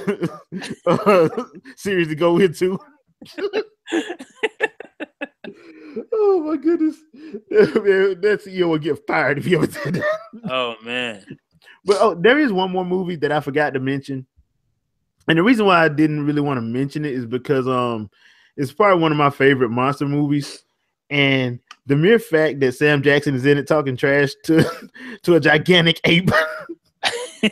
series to go into. Oh my goodness, that CEO will get fired if you ever did that. Oh man. But there is one more movie that I forgot to mention, and the reason why I didn't really want to mention it is because it's probably one of my favorite monster movies, and the mere fact that Sam Jackson is in it talking trash to a gigantic ape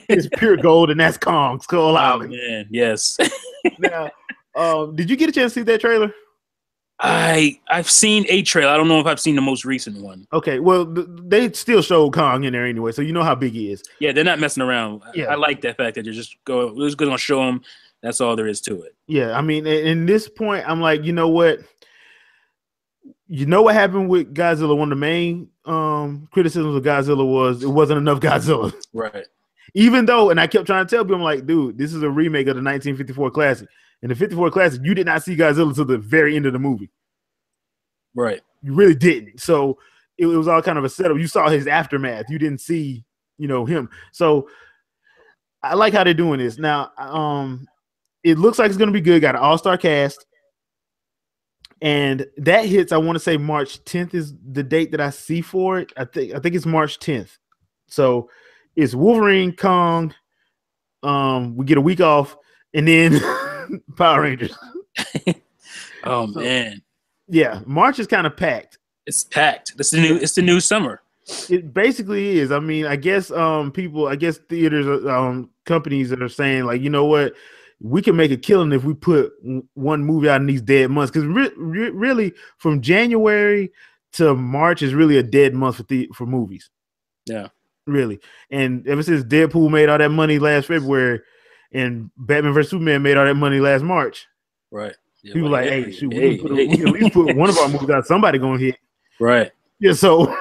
is pure gold, and that's Kong Skull Island. Man, yes. Now, did you get a chance to see that trailer? I've seen a trailer. I don't know if I've seen the most recent one. Okay, well, they still showed Kong in there anyway, so you know how big he is. Yeah, they're not messing around. Yeah. I like that fact that we're just going to show him. That's all there is to it. Yeah, I mean, in this point, I'm like, you know what? You know what happened with Godzilla? One of the main criticisms of Godzilla was it wasn't enough Godzilla. Right. Even though, and I kept trying to tell people, I'm like, dude, this is a remake of the 1954 classic. In the 54 classic, you did not see Godzilla till the very end of the movie. Right. You really didn't. So it was all kind of a setup. You saw his aftermath. You didn't see, him. So I like how they're doing this. Now, it looks like it's going to be good. Got an all-star cast. And that hits, I want to say March 10th is the date that I see for it. I think it's March 10th. So it's Wolverine, Kong. We get a week off, and then Power Rangers. Man. Yeah, March is kind of packed. It's packed. It's the new summer. It basically is. I mean, I guess theaters, companies that are saying, like, you know what, we can make a killing if we put one movie out in these dead months. Because really, from January to March is really a dead month for movies. Yeah, really. And ever since Deadpool made all that money last February, and Batman vs Superman made all that money last March, right? Yeah, people like, hey, shoot, we can at least put one of our movies out. Somebody gonna hit, right? Yeah, so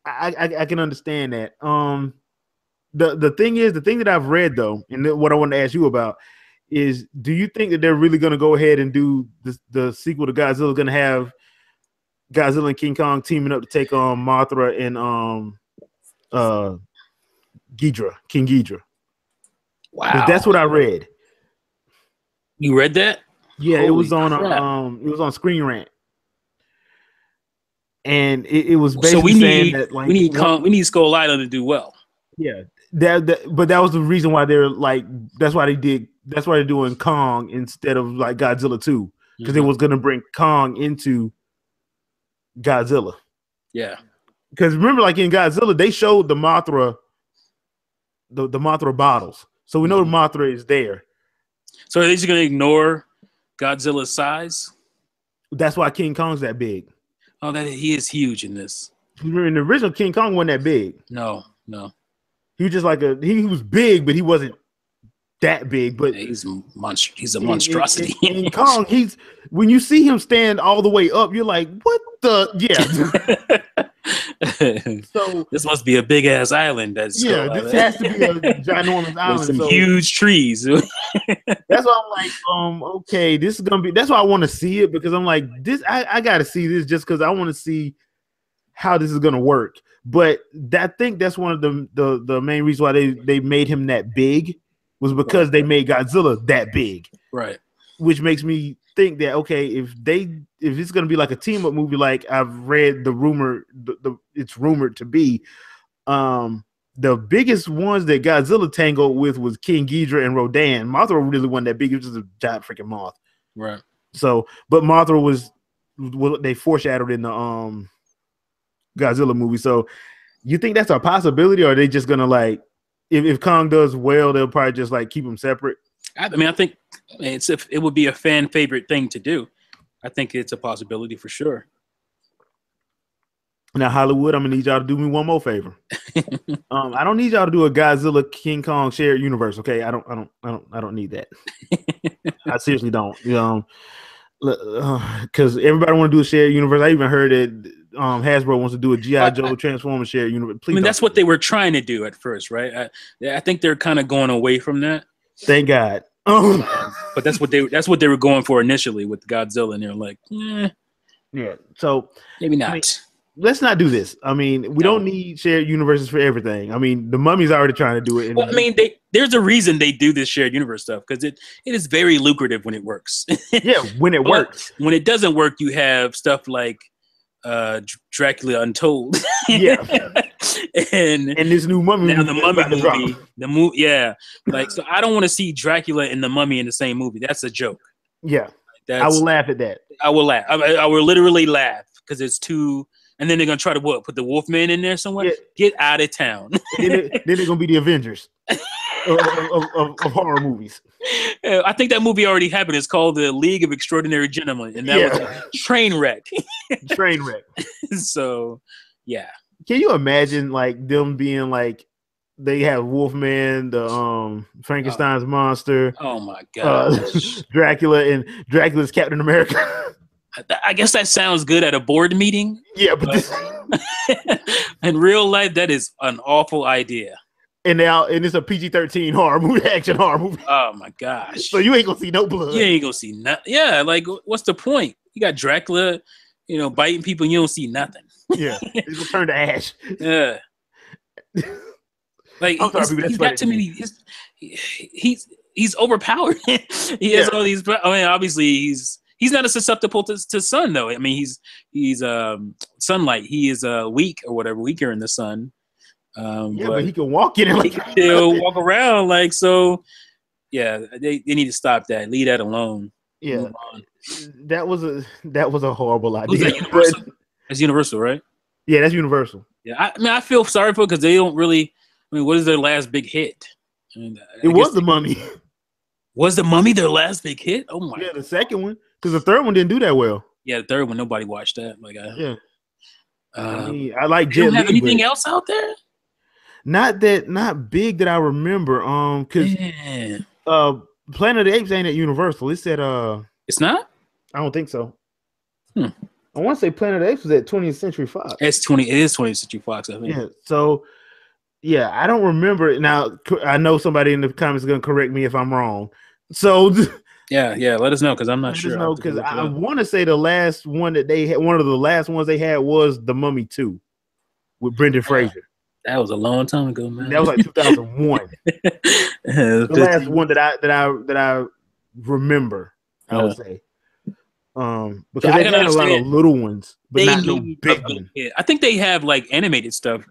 I can understand that. The thing that I've read though, and what I want to ask you about is, do you think that they're really going to go ahead and do the sequel to Godzilla, going to have Godzilla and King Kong teaming up to take on Mothra and King Ghidra. Wow, that's what I read. You read that? Yeah, Holy it was on crap. it was on Screen Rant, and it was So basically saying that like we need Skull Island to do well. yeah, but that was the reason why they're like that's why they're doing Kong instead of like Godzilla 2 because it was going to bring Kong into Godzilla. Yeah, because remember, like in Godzilla, they showed the Mothra, the Mothra bottles, so we know the Mothra is there. So are they just going to ignore Godzilla's size? That's why King Kong's that big. Oh, that he is huge in this. Remember, in the original King Kong wasn't that big. No. He was just like he was big, but he wasn't that big. But yeah, he's a monstrosity. In Kong, when you see him stand all the way up, you're like, what the So this must be a big ass island. This has to be a ginormous island. With some huge trees. That's why I'm like, okay, this is gonna be. That's why I want to see it because I'm like, this. I got to see this just because I want to see how this is gonna work. But I think that's one of the main reasons why they made him that big was because they made Godzilla that big, right? Which makes me think that okay, if it's gonna be like a team up movie, like I've read the rumor, it's rumored to be, the biggest ones that Godzilla tangled with was King Ghidorah and Rodan. Mothra really wasn't that big; it was just a giant freaking moth, right? So, but Mothra was what they foreshadowed in the Godzilla movie. So you think that's a possibility, or are they just gonna like if Kong does well, they'll probably just like keep them separate? I mean, I think it would be a fan favorite thing to do. I think it's a possibility for sure. Now Hollywood, I'm gonna need y'all to do me one more favor. I don't need y'all to do a Godzilla King Kong shared universe. Okay, I don't need that. I seriously don't. Because everybody want to do a shared universe. I even heard that Hasbro wants to do a G.I. Joe Transformers shared universe. Please, I mean, that's what they were trying to do at first, right? I think they're kind of going away from that. Thank God. But that's what they were going for initially with Godzilla, and they're like, yeah. So maybe not. I mean, let's not do this. I mean, we don't need shared universes for everything. I mean, the Mummy's already trying to do it. Well, I mean, there's a reason they do this shared universe stuff because it is very lucrative when it works. Yeah, when it works. When it doesn't work, you have stuff like Dracula Untold. Yeah. and this new Mummy. Now the Mummy movie. Yeah. Like, so I don't want to see Dracula and the Mummy in the same movie. That's a joke. Yeah. I will laugh at that. I will laugh. I will literally laugh because it's too. And then they're gonna try to put the Wolfman in there somewhere. Yeah. Get out of town. then they're gonna be the Avengers of horror movies. I think that movie already happened. It's called The League of Extraordinary Gentlemen, and that was a train wreck. Train wreck. So, yeah. Can you imagine like them being like they have Wolfman, the Frankenstein's monster? Oh my god, Dracula and Dracula's Captain America. I guess that sounds good at a board meeting. Yeah, but in real life, that is an awful idea. And it's a PG-13 horror movie, action horror movie. Oh my gosh! So you ain't gonna see no blood. You ain't gonna see nothing. Yeah, like what's the point? You got Dracula, biting people, and you don't see nothing. Yeah, it's gonna turn to ash. Yeah. Like he's got too many. He's overpowered. He has all these. I mean, obviously he's not as susceptible to sun though. I mean, he's sunlight. He is weak or whatever, weaker in the sun. But he can walk in it. He can still walk around like so. Yeah, they need to stop that. Leave that alone. Yeah, that was a horrible idea. Was that Universal? That's Universal, right? Yeah, that's Universal. Yeah, I mean, I feel sorry for it because they don't really. I mean, what is their last big hit? I mean, it was The Mummy. Was The Mummy their last big hit? Oh my! Yeah, the second one, because the third one didn't do that well. Yeah, the third one nobody watched that. Like, I mean, I like. You don't have anything else out there? Not big that I remember. Because Planet of the Apes ain't at Universal. It's at It's not. I don't think so. I want to say Planet of the Apes was at 20th Century Fox. It is 20th Century Fox, I think. Yeah. So, yeah, I don't remember it. Now, I know somebody in the comments is going to correct me if I'm wrong. So, yeah, let us know because I'm not sure. Let us know because I want to say the last one that they had, one of the last ones they had was The Mummy 2 with Brendan Fraser. That was a long time ago, man. That was like 2001. The last one that I remember, I would say. Because they've had a lot of little ones, but not no big one. I think they have like animated stuff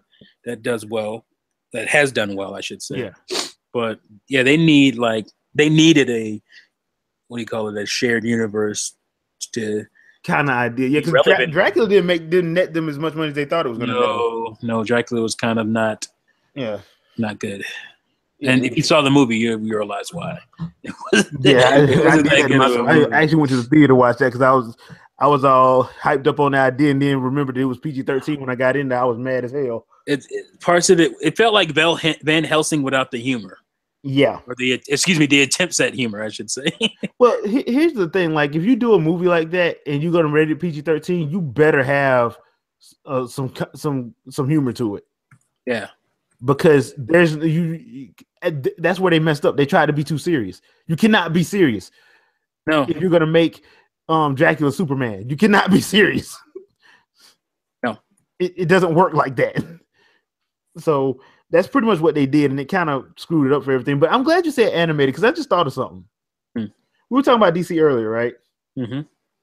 that does well, that has done well, I should say. Yeah. But yeah, they needed a, what do you call it, a shared universe to kind of idea. Yeah, because Dracula didn't net them as much money as they thought it was going to. No, Dracula was kind of not good. Yeah, and if you saw the movie, you realize why. I actually went to the theater to watch that because I was all hyped up on the idea and then remembered it was PG-13 when I got in there. I was mad as hell. Parts of it felt like Van Helsing without the humor. Yeah. Or the attempts at humor, I should say. Well, here's the thing. Like, if you do a movie like that and you're going to rate it PG-13, you better have some humor to it. Yeah. Because that's where they messed up. They tried to be too serious. You cannot be serious. No. If you're going to make Dracula Superman, you cannot be serious. No. It doesn't work like that. So that's pretty much what they did, and it kind of screwed it up for everything. But I'm glad you said animated because I just thought of something. We were talking about DC earlier, right? Mm-hmm.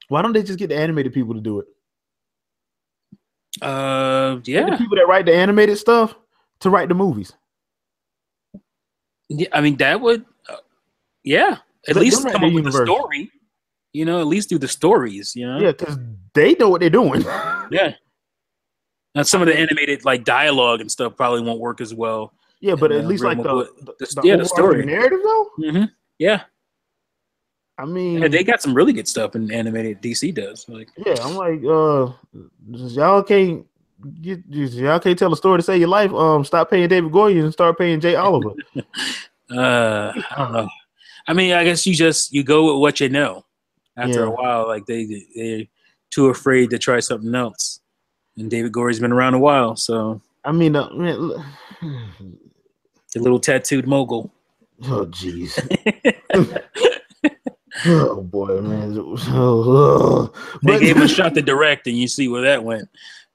Why don't they just get the animated people to do it? Yeah. The people that write the animated stuff to write the movies. Yeah, I mean that would, at least come up with the story. At least do the stories. Yeah, because they know what they're doing. Yeah. Now some of the animated like dialogue and stuff probably won't work as well. Yeah, but at least like the story narrative though. Mm-hmm. Yeah. I mean, they got some really good stuff in animated. DC does. Like, yeah, I'm like, y'all can't tell a story to save your life. Stop paying David Goyer and start paying Jay Oliver. I don't know. I mean, I guess you go with what you know. After a while, like they're too afraid to try something else. And David Gory's been around a while, so I mean, the little tattooed mogul. Oh, jeez. Oh boy, man! They gave him a shot to direct, and you see where that went.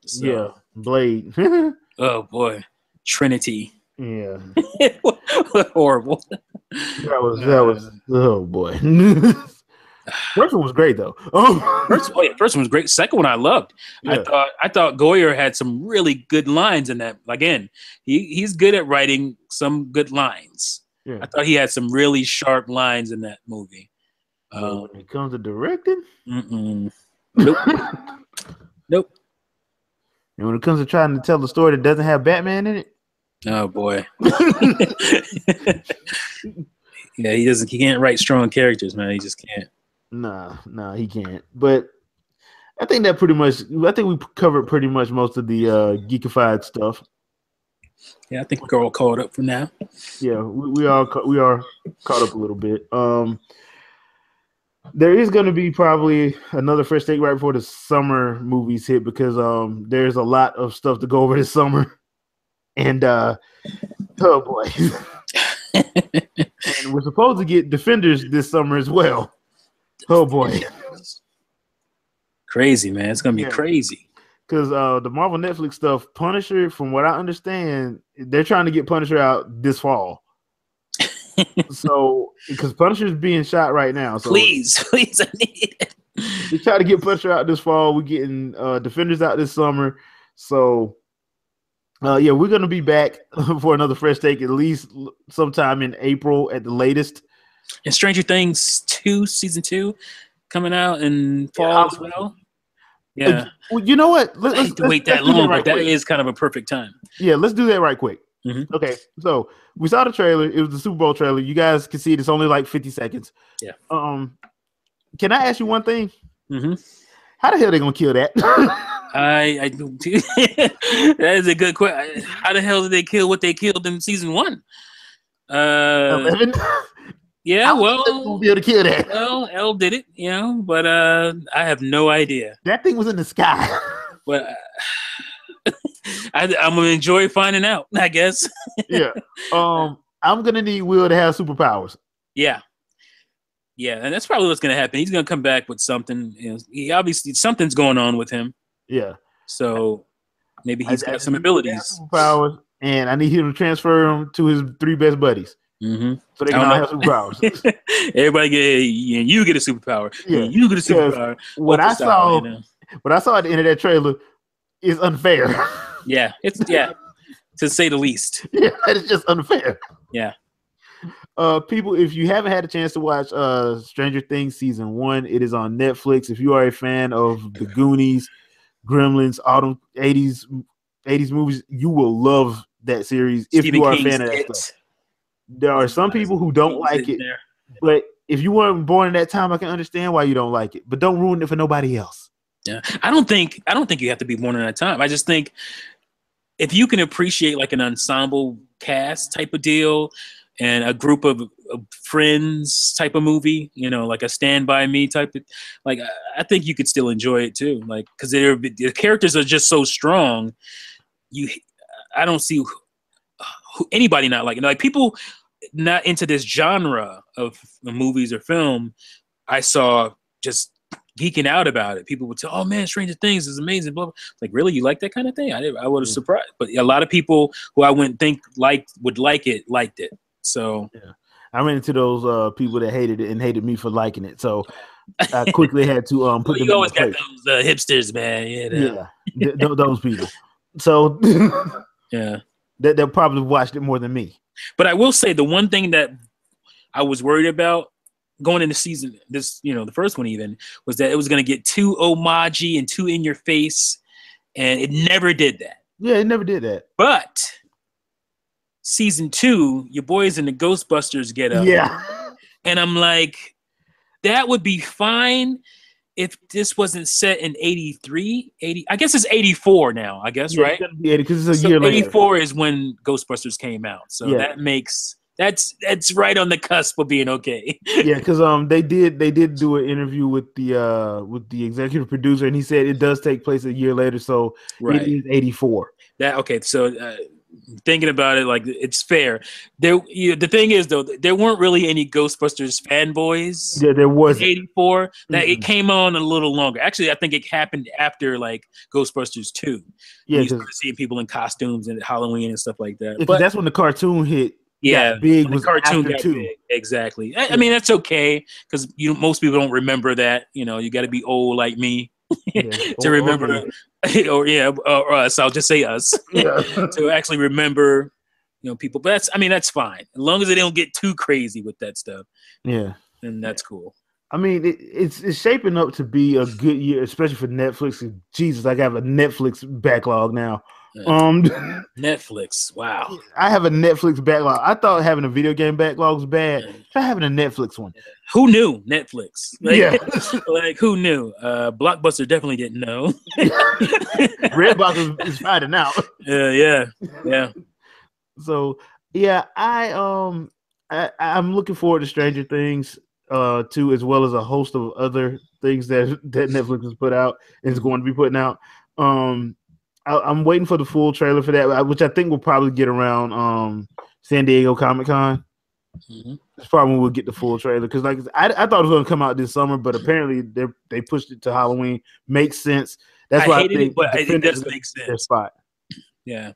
So. Yeah, Blade. Oh boy, Trinity. Yeah, horrible. That was. Oh boy. First one was great though. First one was great. Second one I loved. Yeah. I thought Goyer had some really good lines in that. Again, he's good at writing some good lines. Yeah. I thought he had some really sharp lines in that movie. When it comes to directing, nope. Nope. And when it comes to trying to tell a story that doesn't have Batman in it, oh boy. Yeah, he can't write strong characters, man. He just can't. Nah, he can't. But I think we covered pretty much most of the geekified stuff. Yeah, I think we're all caught up for now. Yeah, we are caught up a little bit. There is going to be probably another Fresh Take right before the summer movies hit because there's a lot of stuff to go over this summer. And oh boy. And we're supposed to get Defenders this summer as well. Oh boy. Crazy, man. It's going to be crazy. Because the Marvel Netflix stuff, Punisher, from what I understand, they're trying to get Punisher out this fall. So, because Punisher's being shot right now. So please, I need it. We try to get Punisher out this fall. We're getting Defenders out this summer. So, we're going to be back for another Fresh Take at least sometime in April at the latest. And Stranger Things 2, Season 2, coming out in fall as well. Yeah. Well, you know what? Let's wait that long, but that is kind of a perfect time. Yeah, let's do that right quick. Mm-hmm. Okay, so we saw the trailer. It was the Super Bowl trailer. You guys can see it. It's only like 50 seconds. Yeah. Can I ask you one thing? Mm-hmm. How the hell are they gonna kill that? That is a good question. How the hell did they kill what they killed in season 1? 11? Yeah, well, we'll be able to kill that. Well, Elle did it, but I have no idea. That thing was in the sky. But I'm gonna enjoy finding out, I guess. Yeah. I'm gonna need Will to have superpowers. Yeah, and that's probably what's gonna happen. He's gonna come back with something. He obviously something's going on with him. Yeah. So maybe he's got some abilities. Superpowers. and I need him to transfer him to his 3 best buddies. Mm-hmm. So they can all have superpowers. Everybody you get a superpower. Yeah, you get a superpower. What I saw at the end of that trailer is unfair. Yeah, to say the least. Yeah, it's just unfair. Yeah. People, if you haven't had a chance to watch Stranger Things season 1, it is on Netflix. If you are a fan of the Goonies, Gremlins, autumn 80s movies, you will love that series. If you are a fan of that stuff. There are some people who don't like it, but if you weren't born in that time, I can understand why you don't like it. But don't ruin it for nobody else. Yeah, I don't think you have to be born in that time. I just think if you can appreciate like an ensemble cast type of deal and a group of friends type of movie, like a Stand By Me type of, like, I think you could still enjoy it too. Like, because the characters are just so strong. I don't see anybody not liking it. Like, people not into this genre of movies or film, I saw just geeking out about it. People would say, "Oh man, Stranger Things is amazing." Blah, blah. Like, really, you like that kind of thing? I would have surprised, but a lot of people who I wouldn't think would like it liked it. So yeah, I ran into those people that hated it and hated me for liking it. So I quickly had to put them. You always got those hipsters, man. Yeah, those people. So yeah, they'll probably watched it more than me. But I will say the one thing that I was worried about going into season, the first one even, was that it was going to get too homage and too in your face, and it never did that. Yeah, it never did that. But season 2, your boys in the Ghostbusters get up. Yeah. And I'm like, that would be fine if this wasn't set in 83, 80. I guess it's 84 now, I guess, right? Yeah, because it's a year later. 84 is when Ghostbusters came out. So that makes that's right on the cusp of being okay. Yeah, because they did do an interview with the executive producer, and he said it does take place a year later, so it is 84. So thinking about it, like, it's fair. The thing is, though, there weren't really any Ghostbusters fanboys. Yeah, there was 84. That it came on a little longer. Actually, I think it happened after like Ghostbusters 2. Yeah, you started seeing people in costumes and Halloween and stuff like that. But that's when the cartoon hit. Yeah, big was the cartoon after got 2. Big. Exactly. I mean, that's okay because most people don't remember that. You got to be old like me. To remember, or us. I'll just say us to actually remember, people. But that's fine as long as they don't get too crazy with that stuff. Yeah, and that's cool. I mean, it's shaping up to be a good year, especially for Netflix. Jesus, I have a Netflix backlog now. Netflix, wow! I have a Netflix backlog. I thought having a video game backlog was bad. Try having a Netflix one. Who knew Netflix? Yeah, like who knew? Blockbuster definitely didn't know. Redbox is finding out. Yeah. So yeah, I'm looking forward to Stranger Things too, as well as a host of other things that Netflix has put out and is going to be putting out. I'm waiting for the full trailer for that, which I think will probably get around San Diego Comic-Con. That's probably when we'll get the full trailer, because like I thought it was going to come out this summer, but apparently they pushed it to Halloween. Makes sense. That's why I think it does make sense. Their spot. Yeah,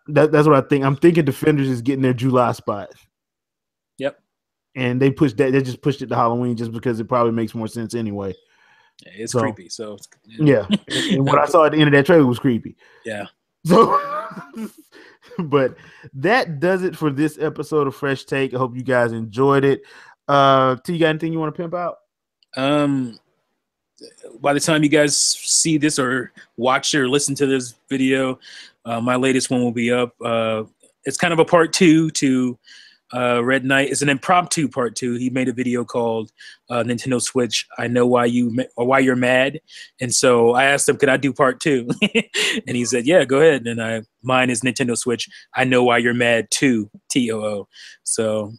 that's what I think. I'm thinking Defenders is getting their July spot. Yep. And they pushed that. They just pushed it to Halloween just because it probably makes more sense anyway. It's creepy. So yeah, and what I saw at the end of that trailer was creepy. Yeah. So, but that does it for this episode of Fresh Take. I hope you guys enjoyed it. T, you got anything you want to pimp out? By the time you guys see this or watch or listen to this video, my latest one will be up. It's kind of a part 2 to Red Knight. Is an impromptu part 2. He made a video called Nintendo Switch, I Know Why You're Mad. And so I asked him, could I do part 2? And he said, yeah, go ahead. And mine is Nintendo Switch, I Know Why You're Mad 2, TOO. So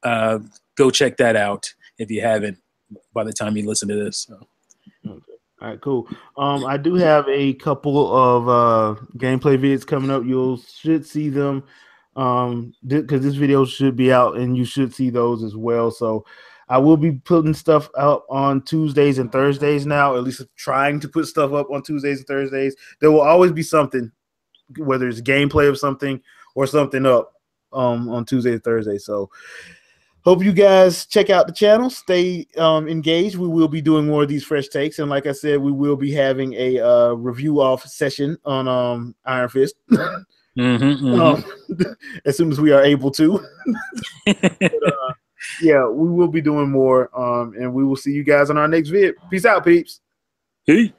go check that out if you haven't by the time you listen to this. So. Okay. All right, cool. I do have a couple of gameplay vids coming up. You should see them because this video should be out and you should see those as well. So I will be putting stuff out on Tuesdays and Thursdays now, at least trying to put stuff up on Tuesdays and Thursdays. There will always be something, whether it's gameplay of something or something up on Tuesday and Thursday. So hope you guys check out the channel. Stay engaged. We will be doing more of these fresh takes, and like I said, we will be having a review off session on Iron Fist as soon as we are able to. But, yeah, we will be doing more, and we will see you guys on our next vid. Peace out, peeps. Hey.